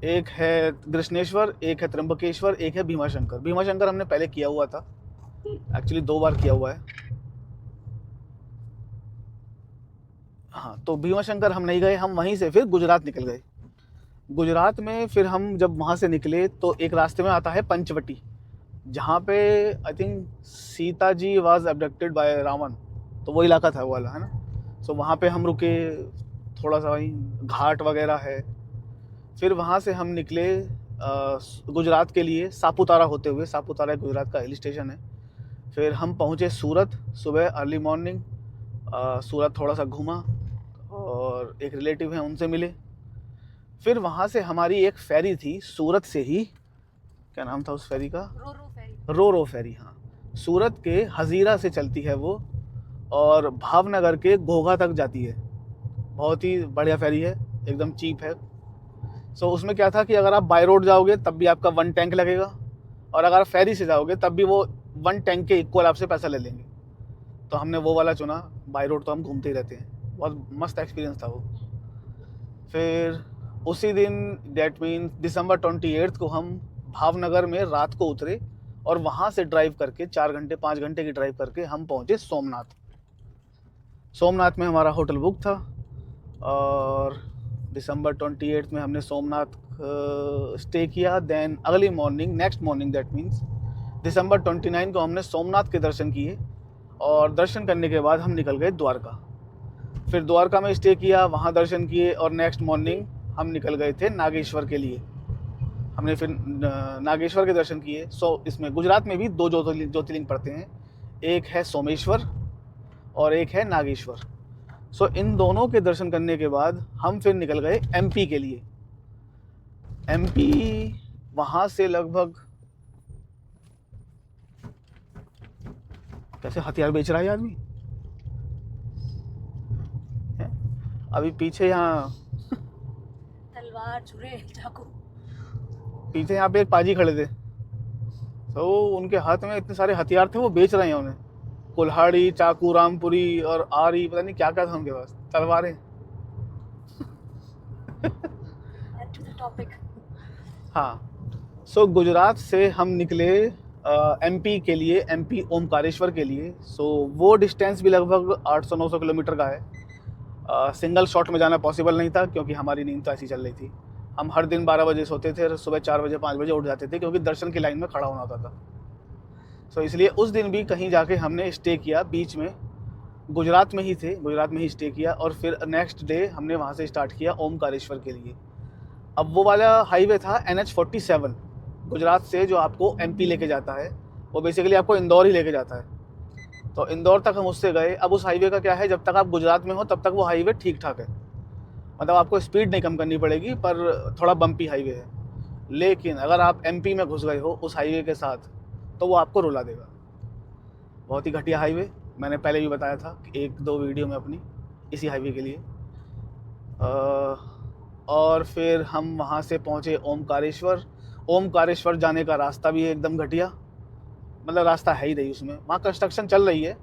एक है कृष्णेश्वर, एक है त्र्यंबकेश्वर, एक है भीमाशंकर। भीमाशंकर हमने पहले किया हुआ था, एक्चुअली 2 बार किया हुआ है। हाँ, तो भीमाशंकर हम नहीं गए, हम वहीं से फिर गुजरात निकल गए। गुजरात में फिर हम जब वहाँ से निकले तो एक रास्ते में आता है पंचवटी, जहाँ पे I think Sita ji was abducted by Ravan, तो वो इलाका था वो वाला, है ना। वहाँ पे हम रुके, थोड़ा सा वहीं घाट वगैरह है। फिर वहाँ से हम निकले गुजरात के लिए सापुतारा होते हुए। सापुतारा गुजरात का हिल स्टेशन है। फिर हम पहुँचे सूरत सुबह अर्ली मॉर्निंग। सूरत थोड़ा सा घूमा और एक रिलेटिव हैं उनसे मिले। फिर वहाँ से हमारी एक फेरी थी सूरत से ही, क्या नाम था उस फेरी का, रो फेरी। हाँ, सूरत के हजीरा से चलती है वो और भावनगर के घोघा तक जाती है। बहुत ही बढ़िया फेरी है, एकदम चीप है। सो उसमें क्या था कि अगर आप बाय रोड जाओगे तब भी आपका 1 टैंक लगेगा, और अगर आप फेरी से जाओगे तब भी वो 1 टैंक के इक्वल आपसे पैसा ले लेंगे। तो हमने वो वाला चुना। बाय रोड तो हम घूमते ही रहते हैं, बहुत मस्त एक्सपीरियंस था वो। फिर उसी दिन दैट मीन दिसंबर 28 को हम भावनगर में रात को उतरे और वहाँ से ड्राइव करके 4 घंटे 5 घंटे की ड्राइव करके हम पहुँचे सोमनाथ। सोमनाथ में हमारा होटल बुक था और दिसंबर 28 में हमने सोमनाथ स्टे किया। देन अगली morning, next morning that means दिसंबर 29 को हमने सोमनाथ के दर्शन किए और दर्शन करने के बाद हम निकल गए द्वारका। फिर द्वारका में स्टे किया, वहाँ दर्शन किए और नेक्स्ट मॉर्निंग हम निकल गए थे नागेश्वर के लिए। हमने फिर नागेश्वर के दर्शन किए। इसमें गुजरात में भी 2 ज्योतिर्लिंग पड़ते हैं, एक है सोमेश्वर और एक है नागेश्वर। इन दोनों के दर्शन करने के बाद हम फिर निकल गए एमपी के लिए। एमपी वहाँ से लगभग, कैसे हथियार बेच रहा है आदमी, अभी पीछे यहाँ तलवार, छुरे, चाकू, पीछे यहाँ पे एक पाजी खड़े थे, तो उनके हाथ में इतने सारे हथियार थे, वो बेच रहे हैं उन्हें, कुल्हाड़ी, चाकू, रामपुरी और आरी, पता नहीं क्या क्या था उनके पास, तलवारें। हाँ, गुजरात से हम निकले एमपी के लिए, एमपी ओमकारेश्वर के लिए। वो डिस्टेंस भी लगभग 800-900 किलोमीटर का है। सिंगल शॉट में जाना पॉसिबल नहीं था क्योंकि हमारी नींद तो ऐसी चल रही थी। हम हर दिन 12 बजे सोते थे और सुबह 4 बजे 5 बजे उठ जाते थे क्योंकि दर्शन की लाइन में खड़ा होना होता था। इसलिए उस दिन भी कहीं जाके हमने स्टे किया, बीच में गुजरात में ही थे, गुजरात में ही स्टे किया और फिर नेक्स्ट डे हमने वहाँ से स्टार्ट किया ओमकारेश्वर के लिए। अब वो वाला हाईवे था NH47 गुजरात से जो आपको एमपी लेके जाता है, वो बेसिकली आपको इंदौर ही लेके जाता है। तो इंदौर तक हम उससे गए। अब उस हाईवे का क्या है, जब तक आप गुजरात में हो तब तक वो हाईवे ठीक ठाक है, मतलब आपको स्पीड नहीं कम करनी पड़ेगी, पर थोड़ा बम्पी हाईवे है। लेकिन अगर आप एमपी में घुस गए हो उस हाईवे के साथ तो वो आपको रुला देगा। बहुत ही घटिया हाईवे, मैंने पहले भी बताया था 1-2 वीडियो में अपनी इसी हाईवे के लिए। और फिर हम वहाँ से पहुँचे ओमकारेश्वर। ओमकारेश्वर जाने का रास्ता भी एकदम घटिया, मतलब रास्ता है ही नहीं उसमें। वहाँ कंस्ट्रक्शन चल रही है,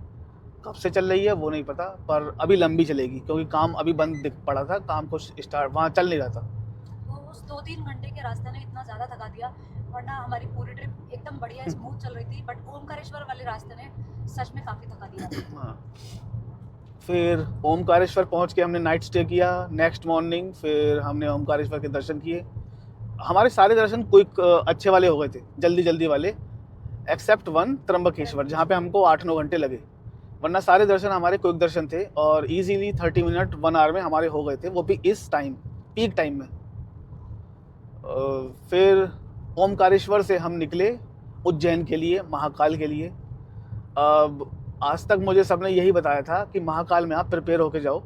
कब से चल रही है वो नहीं पता, पर अभी लंबी चलेगी क्योंकि काम अभी बंद दिख पड़ा था, काम कुछ स्टार्ट वहाँ चल नहीं रहा था। तो उस 2-3 घंटे के रास्ते ने इतना ज़्यादा थका दिया, वरना हमारी पूरी ट्रिप एकदम बढ़िया स्मूथ चल रही थी, बट ओमकारेश्वर वाले रास्ते ने सच में काफ़ी थका दिया। हाँ, फिर ओमकारेश्वर पहुँच के हमने नाइट स्टे किया। नेक्स्ट मॉर्निंग फिर हमने ओमकारेश्वर के दर्शन किए। हमारे सारे दर्शन क्विक अच्छे वाले हो गए थे, जल्दी जल्दी वाले, एक्सेप्ट वन त्र्यंबकेश्वर जहाँ पे हमको 8-9 घंटे लगे, वरना सारे दर्शन हमारे क्विक दर्शन थे और इजीली 30 मिनट 1 आवर में हमारे हो गए थे, वो भी इस टाइम पीक टाइम में। फिर ओमकारेश्वर से हम निकले उज्जैन के लिए, महाकाल के लिए। अब आज तक मुझे सबने यही बताया था कि महाकाल में आप प्रिपेयर होके जाओ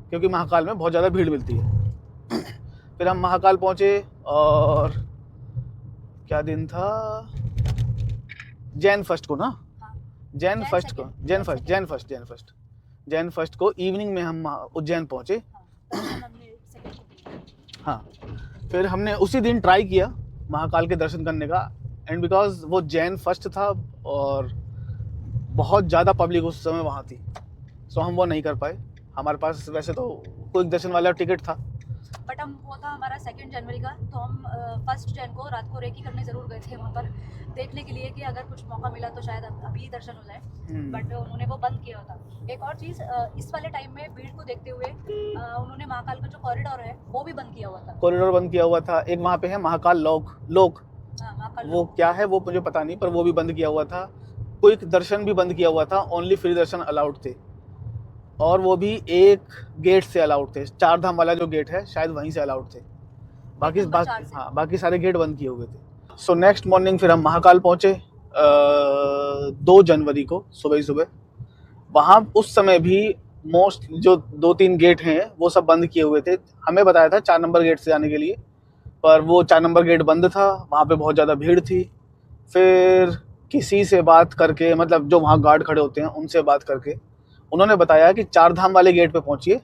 क्योंकि महाकाल में बहुत ज़्यादा भीड़ मिलती है। फिर हम महाकाल पहुँचे और क्या दिन था, जैन फर्स्ट को ना, जैन फर्स्ट को इवनिंग में हम उज्जैन पहुँचे। हाँ, फिर हमने उसी दिन ट्राई किया महाकाल के दर्शन करने का, एंड बिकॉज वो जैन फर्स्ट था और बहुत ज़्यादा पब्लिक उस समय वहाँ थी, सो हम वो नहीं कर पाए। हमारे पास वैसे तो क्विक दर्शन वाला टिकट था, बट हम वो था हमारा 2 जनवरी का, तो हम 1 जन को रात को रेकी करने ज़रूर गए थे वहाँ पर देखने के लिए कि अगर कुछ मौका मिला तो शायद अभी दर्शन हो जाए, बट उन्होंने वो बंद किया होता। एक और चीज़, इस वाले टाइम में भीड़ को देखते हुए उन्होंने महाकाल का जो कॉरिडोर है वो भी बंद किया हुआ था। कॉरिडोर बंद किया हुआ था। एक वहाँ पे है महाकाल लोक, महाकाल वो क्या है वो मुझे पता नहीं, पर वो भी बंद किया हुआ था। क्विक दर्शन भी बंद किया हुआ था, ओनली फ्री दर्शन अलाउड थे, और वो भी एक गेट से अलाउड थे। 4 धाम वाला जो गेट है शायद वहीं से अलाउड थे, बाकी सारे गेट बंद किए हुए थे। सो नेक्स्ट मॉर्निंग फिर हम महाकाल पहुँचे 2 जनवरी को सुबह ही सुबह। वहाँ उस समय भी मोस्ट जो 2-3 गेट हैं वो सब बंद किए हुए थे। हमें बताया था 4 नंबर गेट से जाने के लिए, पर वो 4 नंबर गेट बंद था, वहाँ पे बहुत ज़्यादा भीड़ थी। फिर किसी से बात करके, मतलब जो वहाँ गार्ड खड़े होते हैं उनसे बात करके, उन्होंने बताया कि 4 धाम वाले गेट पे पहुँचिए,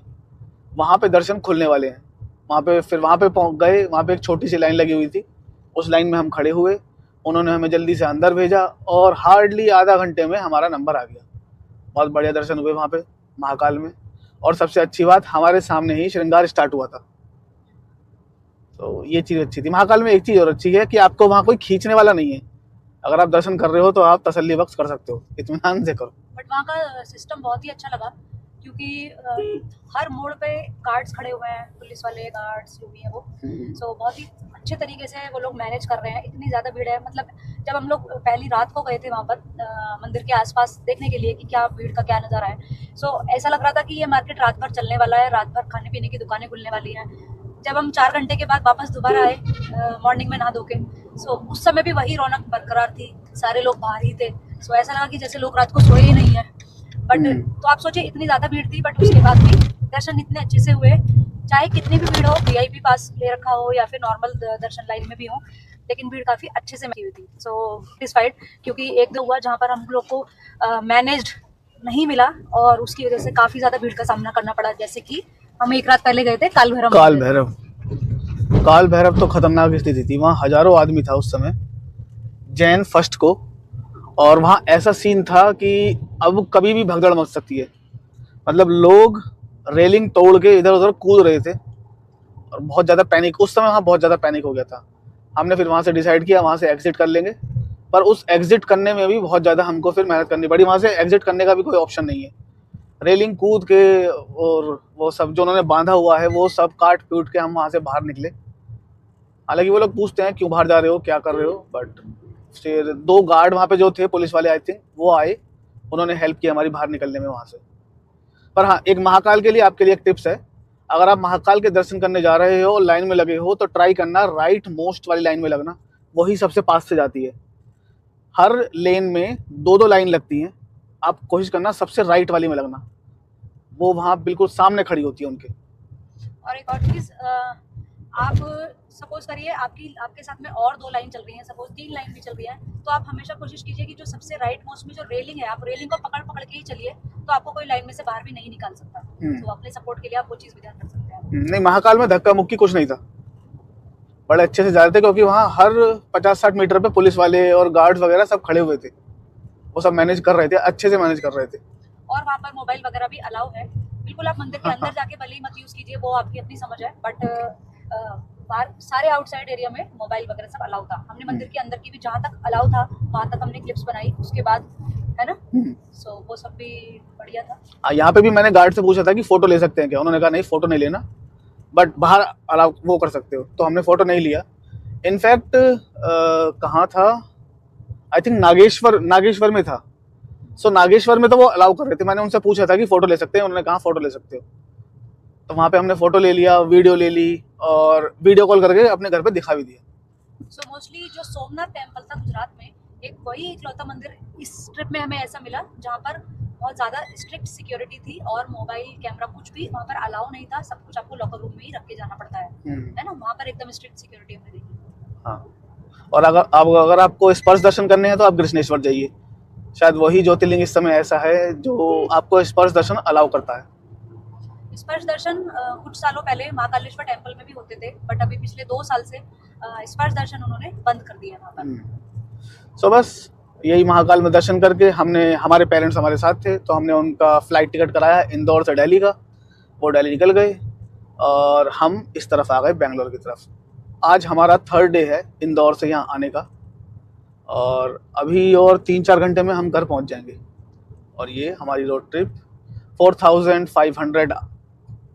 वहाँ पे दर्शन खुलने वाले हैं। वहाँ पे पहुँच गए, वहाँ पे एक छोटी सी लाइन लगी हुई थी, उस लाइन में हम खड़े हुए, उन्होंने हमें जल्दी से अंदर भेजा और हार्डली आधा घंटे में हमारा नंबर आ गया। बहुत बढ़िया दर्शन हुए वहाँ पे महाकाल में, और सबसे अच्छी बात हमारे सामने ही श्रृंगार स्टार्ट हुआ था, तो ये चीज़ अच्छी थी। महाकाल में एक चीज़ और अच्छी है कि आपको वहाँ कोई खींचने वाला नहीं है। अगर आप दर्शन कर रहे हो तो आप तसल्ली बख्श कर सकते हो, इत्मीनान से करो। बट वहाँ का सिस्टम बहुत ही अच्छा लगा, क्योंकि हर मोड़ पे गार्ड्स खड़े हुए हैं, पुलिस वाले गार्ड्स जो भी हैं वो, सो बहुत ही अच्छे तरीके से वो लोग मैनेज कर रहे हैं। इतनी ज़्यादा भीड़ है, मतलब जब हम लोग पहली रात को गए थे वहाँ पर मंदिर के आसपास देखने के लिए कि क्या भीड़ का क्या नज़ारा है, सो ऐसा लग रहा था कि ये मार्केट रात भर चलने वाला है, रात भर खाने पीने की दुकानें खुलने वाली हैं। जब हम 4 घंटे के बाद वापस दोबारा आए मॉर्निंग में नहा धो के, सो उस समय भी वही रौनक बरकरार थी, सारे लोग बाहर ही थे, सो ऐसा लगा कि जैसे लोग रात को सोए ही नहीं है। बट तो आप सोचिए इतनी ज़्यादा भीड़ थी, बट उसके बाद भी दर्शन इतने अच्छे से हुए, चाहे कितनी भी भीड़ हो, वीआईपी पास ले रखा हो या फिर नॉर्मल दर्शन लाइन में भी हो, लेकिन भीड़ काफ़ी अच्छे से की हुई थी। सो सेटिस्फाइड, क्योंकि एक दो हुआ जहाँ पर हम लोग को मैनेज्ड नहीं मिला और उसकी वजह से काफ़ी ज़्यादा भीड़ का सामना करना पड़ा। जैसे कि हम एक रात पहले गए थे काल भैरव तो खतरनाक स्थिति थी, वहाँ हजारों आदमी था उस समय, जैन फर्स्ट को, और वहाँ ऐसा सीन था कि अब कभी भी भगदड़ मच सकती है। मतलब लोग रेलिंग तोड़ के इधर उधर कूद रहे थे और बहुत ज़्यादा पैनिक, उस समय वहाँ बहुत ज़्यादा पैनिक हो गया था। हमने फिर वहाँ से डिसाइड किया वहाँ से एग्जिट कर लेंगे, पर उस एग्जिट करने में भी बहुत ज़्यादा हमको फिर मेहनत करनी पड़ी। वहाँ से एग्जिट करने का भी कोई ऑप्शन नहीं है, रेलिंग कूद के और वो सब जो उन्होंने बांधा हुआ है वो सब काट पीट के हम वहाँ से बाहर निकले। हालांकि वो लोग पूछते हैं क्यों बाहर जा रहे हो, क्या कर रहे हो, बट फिर 2 गार्ड वहाँ पे जो थे पुलिस वाले, आई थिंक वो आए, उन्होंने हेल्प किया हमारी बाहर निकलने में वहाँ से। पर हाँ, एक महाकाल के लिए आपके लिए एक टिप्स है, अगर आप महाकाल के दर्शन करने जा रहे हो, लाइन में लगे हो, तो ट्राई करना राइट मोस्ट वाली लाइन में लगना, वही सबसे पास से जाती है। हर लेन में 2-2 लाइन लगती हैं, आप कोशिश करना सबसे राइट वाली में लगना, वो वहाँ बिल्कुल सामने खड़ी होती है उनके। और एक और चीज़, आप सपोज करिए आपके साथ में और 2 लाइन चल रही हैं, सपोज 3 लाइन भी चल रही है, तो आप हमेशा कोशिश कीजिए कि जो सबसे राइट मोस्ट में जो रेलिंग है, आप रेलिंग को पकड़ के ही चलिए, तो आपको कोई लाइन में से बाहर भी नहीं निकाल सकता। तो अपने सपोर्ट के लिए आप वो चीज़ भी ध्यान रख सकते हैं। नहीं, महाकाल में धक्का मुक्की कुछ नहीं था, बड़े अच्छे से जा रहे थे, क्योंकि वहाँ हर 50-60 मीटर पे पुलिस वाले और गार्ड्स वगैरह सब खड़े हुए थे, वो सब मैनेज कर रहे थे, अच्छे से मैनेज कर रहे थे। और वहाँ पर मोबाइल वगैरह भी अलाउ है, बिल्कुल आप मंदिर के अंदर जाके भले ही मत यूज़ कीजिए, वो आपकी अपनी समझ है, बट बाहर सारे आउटसाइड एरिया में मोबाइल वगैरह सब अलाउ था। हमने मंदिर के अंदर की भी जहाँ तक अलाउ था वहाँ तक हमने क्लिप्स बनाई, उसके बाद है ना, सो वो सब भी बढ़िया था। यहाँ पे भी मैंने गार्ड से पूछा था कि फोटो ले सकते हैं क्या, उन्होंने कहा नहीं फोटो नहीं लेना, बट बाहर अलाउ वो कर सकते हो, तो हमने फोटो नहीं लिया। इनफैक्ट कहाँ था, आई थिंक नागेश्वर में था, सो नागेश्वर में तो वो अलाउ कर रहे थे। मैंने उनसे पूछा था कि फोटो ले सकते हैं, उन्होंने कहा फोटो ले सकते हो, तो वहाँ पे हमने फोटो ले लिया, वीडियो ले ली और वीडियो कॉल करके अपने घर पे दिखा भी दिया। सो मोस्टली जो सोमनाथ टेम्पल था गुजरात में, एक वही इकलौता मंदिर इस ट्रिप में हमें ऐसा मिला जहाँ पर बहुत ज़्यादा स्ट्रिक्ट सिक्योरिटी थी और मोबाइल कैमरा कुछ भी वहाँ पर अलाउ नहीं था, सब कुछ आपको लॉकर रूम में ही रख के जाना पड़ता है ना, वहाँ पर एकदम स्ट्रिक्ट सिक्योरिटी हमने देखी। हाँ, और अगर आपको स्पर्श दर्शन करने हैं तो आप कृष्णेश्वर जाइए, शायद वही ज्योतिर्लिंग इस समय ऐसा है जो आपको स्पर्श दर्शन अलाउ करता है। स्पर्श दर्शन कुछ सालों पहले महाकालेश्वर टेम्पल में भी होते थे, बट अभी पिछले 2 साल से स्पर्श दर्शन उन्होंने बंद कर दिया वहाँ पर। सो बस यही महाकाल में दर्शन करके हमारे पेरेंट्स हमारे साथ थे, तो हमने उनका फ्लाइट टिकट कराया इंदौर से दिल्ली का, वो दिल्ली निकल गए और हम इस तरफ आ गए बेंगलोर की तरफ। आज हमारा 3rd डे है इंदौर से यहाँ आने का, और अभी और 3-4 घंटे में हम घर पहुँच जाएंगे, और ये हमारी रोड ट्रिप 4500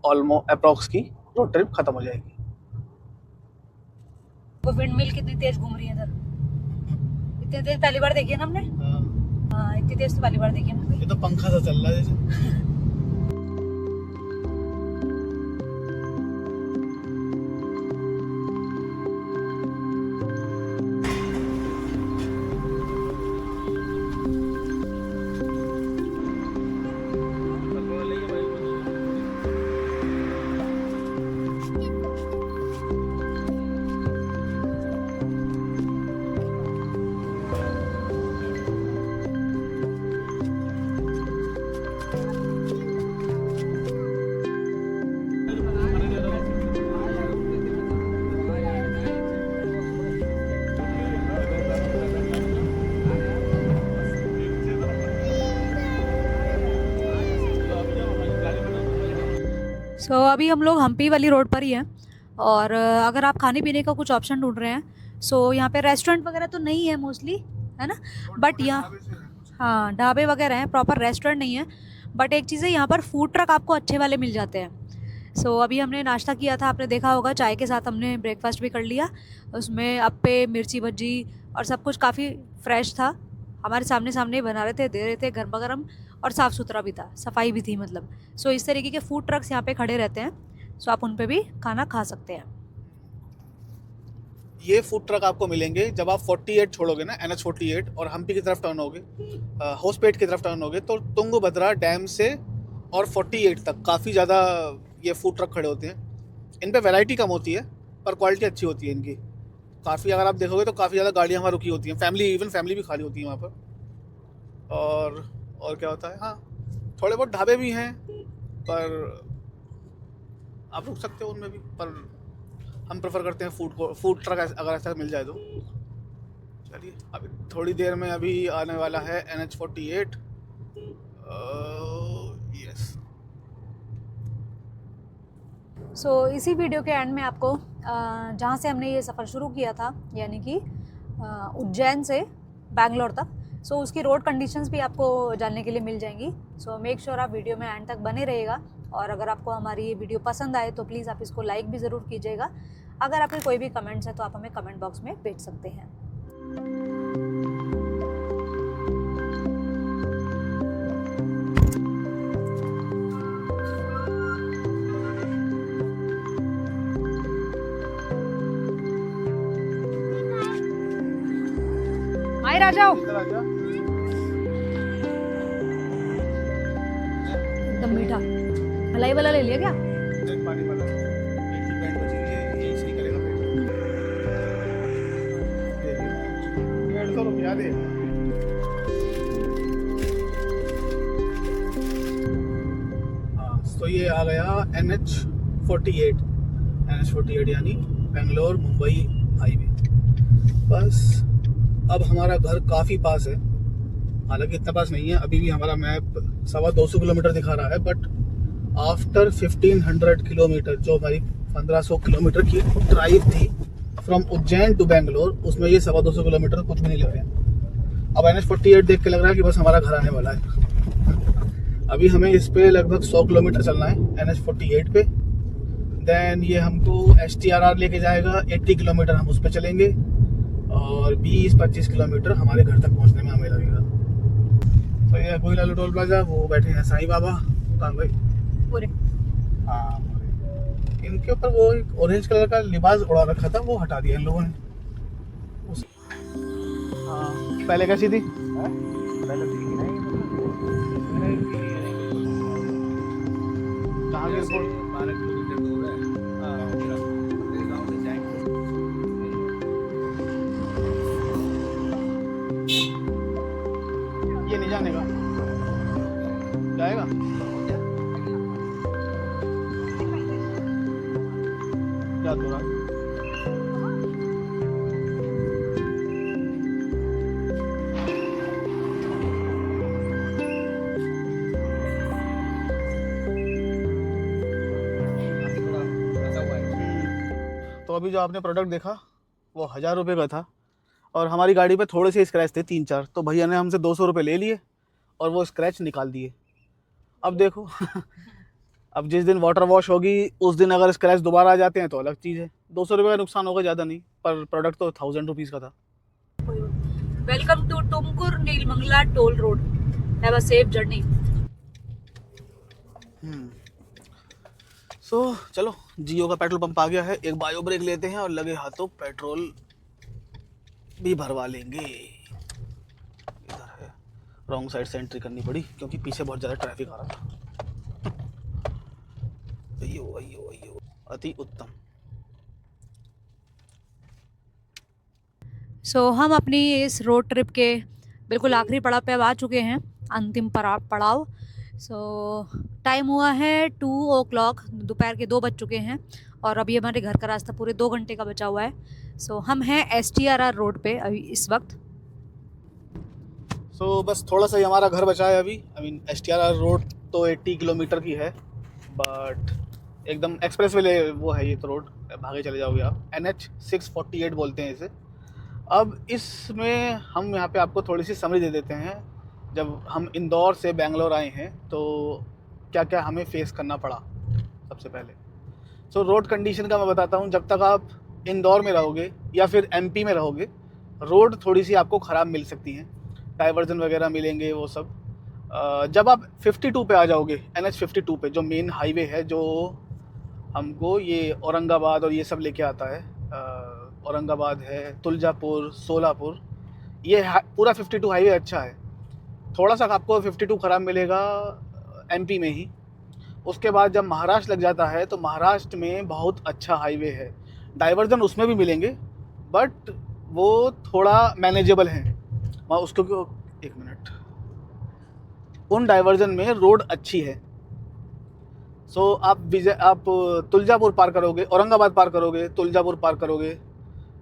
ऑलमोस्ट अप्रॉक्स की रोड ट्रिप खत्म हो जाएगी। वो विंडमिल कितनी तेज घूम रही है इधर, इतनी तेज पहली बार देखी है ना हमने। हाँ, इतनी तेज तो पहली बार देखी हमने। ये तो पंखा सा चल रहा है जैसे। सो अभी हम लोग हम्पी वाली रोड पर ही हैं और अगर आप खाने पीने का कुछ ऑप्शन ढूंढ रहे हैं सो यहाँ पे रेस्टोरेंट वगैरह तो नहीं है मोस्टली, है ना, बट यहाँ हाँ ढाबे वगैरह हैं, प्रॉपर रेस्टोरेंट नहीं है। बट एक चीज़ है, यहाँ पर फूड ट्रक आपको अच्छे वाले मिल जाते हैं। सो अभी हमने नाश्ता किया था, आपने देखा होगा, चाय के साथ हमने ब्रेकफास्ट भी कर लिया। उसमें अप्पे, मिर्ची भज्जी और सब कुछ काफ़ी फ्रेश था, हमारे सामने सामने ही बना रहे थे, दे रहे थे गर्मा गर्म, और साफ़ सुथरा भी था, सफाई भी थी मतलब। सो इस तरीके के फूड ट्रक्स यहाँ पे खड़े रहते हैं, सो आप उन पे भी खाना खा सकते हैं। ये फूड ट्रक आपको मिलेंगे जब आप 48 छोड़ोगे ना, NH 48, और हम्पी की तरफ टर्न होगे, होसपेट की तरफ टर्न होगे, तो तुंगभद्रा डैम से और 48 तक काफ़ी ज़्यादा ये फूड ट्रक खड़े होते हैं। इन पे वैरायटी कम होती है पर क्वालिटी अच्छी होती है इनकी काफ़ी। अगर आप देखोगे तो काफ़ी ज़्यादा गाड़ियाँ वहाँ रुकी होती हैं, फैमिली भी खाली होती है वहाँ पर। और क्या होता है, हाँ थोड़े बहुत ढाबे भी हैं पर आप रुक सकते हो उनमें भी, पर हम प्रेफर करते हैं फूड ट्रक अगर ऐसा मिल जाए तो। चलिए अभी थोड़ी देर में अभी आने वाला है NH 48। यस। सो इसी वीडियो के एंड में आपको जहाँ से हमने ये सफ़र शुरू किया था, यानी कि उज्जैन से बैंगलोर तक, सो उसकी रोड कंडीशंस भी आपको जानने के लिए मिल जाएंगी। सो मेक श्योर आप वीडियो में एंड तक बने रहिएगा। और अगर आपको हमारी ये वीडियो पसंद आए तो प्लीज़ आप इसको लाइक भी ज़रूर कीजिएगा। अगर आपके कोई भी कमेंट्स हैं तो आप हमें कमेंट बॉक्स में भेज सकते हैं। माहिर आ जाओ, एकदम मीठा। मलाई वाला ले लिया क्या? पानी वाला पेट बचेगी, यही सही करेगा पेट। 150 रुपया दे। हाँ तो ये आ गया NH 48 यानी बेंगलोर मुंबई हाईवे। बस अब हमारा घर काफ़ी पास है, हालांकि इतना पास नहीं है, अभी भी हमारा मैप 225 किलोमीटर दिखा रहा है, बट आफ्टर 1500 किलोमीटर, जो हमारी 1500 किलोमीटर की ड्राइव थी फ्रॉम उज्जैन टू बेंगलोर, उसमें ये 225 किलोमीटर कुछ भी नहीं लग रहा है। अब NH 48 देख के लग रहा है कि बस हमारा घर आने वाला है। अभी हमें इस पे लगभग 100 किलोमीटर चलना है NH 48 पे। देन ये हमको STRR लेके जाएगा, 80 किलोमीटर हम उस पर चलेंगे और 20-25 किलोमीटर हमारे घर तक पहुंचने में हमें लगेगा। तो ये कोई लालू टोल प्लाजा, वो बैठे हैं साईं बाबा, कहाँ भाई पूरे, हाँ, इनके ऊपर वो एक ऑरेंज कलर का लिबास उड़ा रखा था, वो हटा दिया इन लोगों ने। हाँ पहले कैसी थी? कहाँ के एयरपोर्ट? 12 किलोमीटर दूर है। मेरे गाँव से जाएंगे। ये नहीं जाने का, जाएगा क्या तो रहा? तो अभी जो आपने प्रोडक्ट देखा वो 1000 रुपये का था और हमारी गाड़ी पे थोड़े से स्क्रैच थे 3-4, तो भैया ने हमसे 200 रुपये ले लिए और वो स्क्रैच निकाल दिए। अब देखो अब जिस दिन वाटर वॉश होगी उस दिन अगर स्क्रैच दोबारा आ जाते हैं तो अलग चीज़ है। 200 रुपये का नुकसान होगा, ज़्यादा नहीं, पर प्रोडक्ट तो 1000 रुपीज़ का था। Welcome to Tumkur Nelamangala toll road, have a safe journey. So चलो, जियो का पेट्रोल पंप आ गया है, एक बायो ब्रेक लेते हैं और लगे हाथों पेट्रोल भी भरवा लेंगे। इधर है, रॉन्ग साइड से एंट्री करनी पड़ी क्योंकि पीछे बहुत ज़्यादा ट्रैफिक आ रहा था। अयो अयो अयो, अति उत्तम। सो हम अपनी इस रोड ट्रिप के बिल्कुल आखिरी पड़ाव पे अब आ चुके हैं, अंतिम पड़ाव। सो टाइम हुआ है 2 o'clock, दोपहर के 2 बज चुके हैं और अभी हमारे घर का रास्ता पूरे 2 घंटे का बचा हुआ है। सो हम हैं STRR रोड पे अभी इस वक्त। सो बस थोड़ा सा ही हमारा घर बचा है अभी। STRR रोड तो 80 किलोमीटर की है, बट एकदम एक्सप्रेस वे वो है ये तो रोड, भागे चले जाओगे आप। NH 648 बोलते हैं इसे। अब इसमें हम यहाँ पे आपको थोड़ी सी समरी दे देते हैं। जब हम इंदौर से बेंगलोर आए हैं तो क्या क्या हमें फेस करना पड़ा सबसे पहले। सो रोड कंडीशन का मैं बताता हूँ। जब तक आप इंदौर में रहोगे या फिर MP में रहोगे, रोड थोड़ी सी आपको ख़राब मिल सकती हैं, डाइवर्जन वगैरह मिलेंगे वो सब। जब आप 52 पे आ जाओगे, NH 52 पे, जो मेन हाईवे है जो हमको ये औरंगाबाद और ये सब लेके आता है, औरंगाबाद है, तुलजापुर, सोलापुर, ये पूरा 52 हाईवे अच्छा है। थोड़ा सा आपको 52 ख़राब मिलेगा MP में ही। उसके बाद जब महाराष्ट्र लग जाता है तो महाराष्ट्र में बहुत अच्छा हाईवे है, डाइवर्जन उसमें भी मिलेंगे बट वो थोड़ा मैनेजेबल हैं। उसको एक मिनट, उन डाइवर्जन में रोड अच्छी है। सो आप तुलजापुर पार करोगे, औरंगाबाद पार करोगे, तुलजापुर पार करोगे,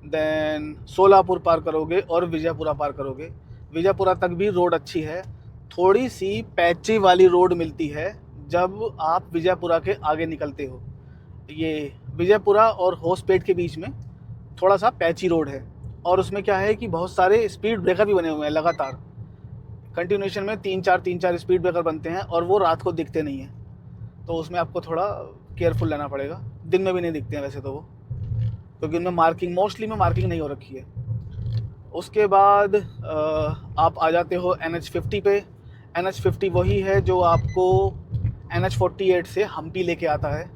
देन सोलापुर पार करोगे और विजयपुरा पार करोगे। विजयपुरा तक भी रोड अच्छी है। थोड़ी सी पैची वाली रोड मिलती है जब आप विजयपुरा के आगे निकलते हो। ये विजयपुरा और होसपेट के बीच में थोड़ा सा पैची रोड है और उसमें क्या है कि बहुत सारे स्पीड ब्रेकर भी बने हुए हैं लगातार, कंटिन्यूएशन में 3-4 स्पीड ब्रेकर बनते हैं और वो रात को दिखते नहीं हैं, तो उसमें आपको थोड़ा केयरफुल रहना पड़ेगा। दिन में भी नहीं दिखते हैं वैसे तो वो, क्योंकि उनमें मार्किंग, मोस्टली में मार्किंग नहीं हो रखी है। उसके बाद आप आ जाते हो NH 50 पे। NH 50 वही है जो आपको NH 48 से हम्पी लेके आता है।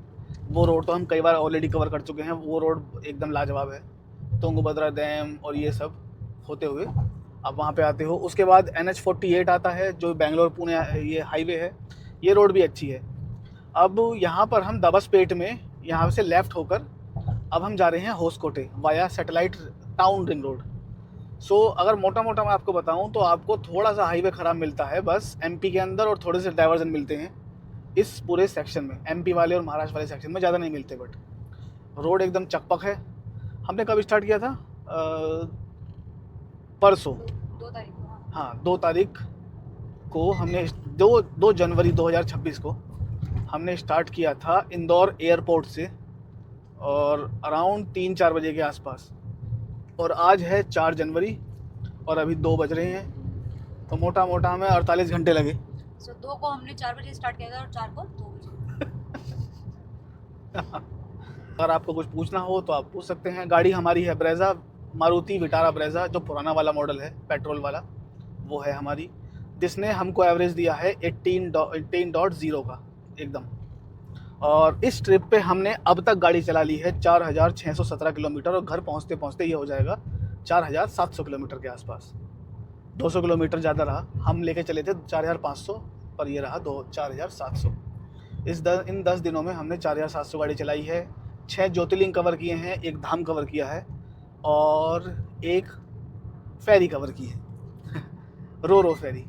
वो रोड तो हम कई बार ऑलरेडी कवर कर चुके हैं, वो रोड एकदम लाजवाब है। तुंगभद्रा डैम और ये सब होते हुए आप वहाँ पे आते हो। उसके बाद NH 48 आता है जो बेंगलोर पुणे ये हाईवे है, ये रोड भी अच्छी है। अब यहाँ पर हम दबसपेट में यहाँ से लेफ़्ट होकर अब हम जा रहे हैं Hoskote via satellite town ring road. So अगर मोटा मोटा मैं आपको बताऊँ तो आपको थोड़ा सा हाईवे ख़राब मिलता है बस MP के अंदर, और थोड़े से डाइवर्जन मिलते हैं इस पूरे सेक्शन में। MP वाले और महाराष्ट्र वाले सेक्शन में ज़्यादा नहीं मिलते, बट रोड एकदम चकपक है। हमने कब स्टार्ट किया था? परसों 2 तारीख को। हाँ, 2 तारीख को हमने 2 जनवरी 2026 को हमने स्टार्ट किया था इंदौर एयरपोर्ट से, और अराउंड 3-4 बजे के आसपास, और आज है 4 जनवरी और अभी 2 बज रहे हैं, तो मोटा मोटा हमें 48 घंटे लगे। सो 2 को हमने 4 बजे स्टार्ट किया था और 4 को 2 बजे। अगर आपको कुछ पूछना हो तो आप पूछ सकते हैं। गाड़ी हमारी है ब्रेजा, मारुति विटारा ब्रेजा, जो पुराना वाला मॉडल है पेट्रोल वाला, वो है हमारी, जिसने हमको एवरेज दिया है 18.0 का एकदम। और इस ट्रिप पे हमने अब तक गाड़ी चला ली है 4617 किलोमीटर, और घर पहुंचते पहुंचते ये हो जाएगा 4700 किलोमीटर के आसपास। 200 किलोमीटर ज़्यादा रहा, हम लेके चले थे 4500, पर ये रहा 4700। इन 10 दिनों में हमने 4700 गाड़ी चलाई है। 6 ज्योतिर्लिंग कवर किए हैं, 1 धाम कवर किया है और 1 फेरी कवर की है रो फेरी।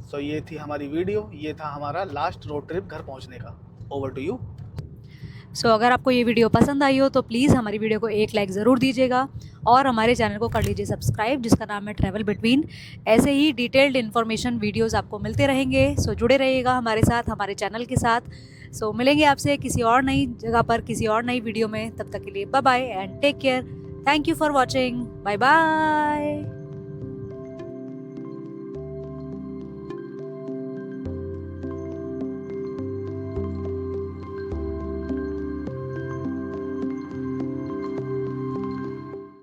सो ये थी हमारी वीडियो, ये था हमारा लास्ट रोड ट्रिप घर पहुंचने का। Over to you. सो अगर आपको ये वीडियो पसंद आई हो तो प्लीज़ हमारी वीडियो को एक लाइक ज़रूर दीजिएगा और हमारे चैनल को कर लीजिए सब्सक्राइब, जिसका नाम है ट्रैवल बिटवीन। ऐसे ही डिटेल्ड इन्फॉर्मेशन वीडियोस आपको मिलते रहेंगे। सो जुड़े रहिएगा हमारे साथ, हमारे चैनल के साथ। सो मिलेंगे आपसे किसी और नई जगह पर, किसी और नई वीडियो में। तब तक के लिए bye bye and take care. Thank you for watching. Bye bye.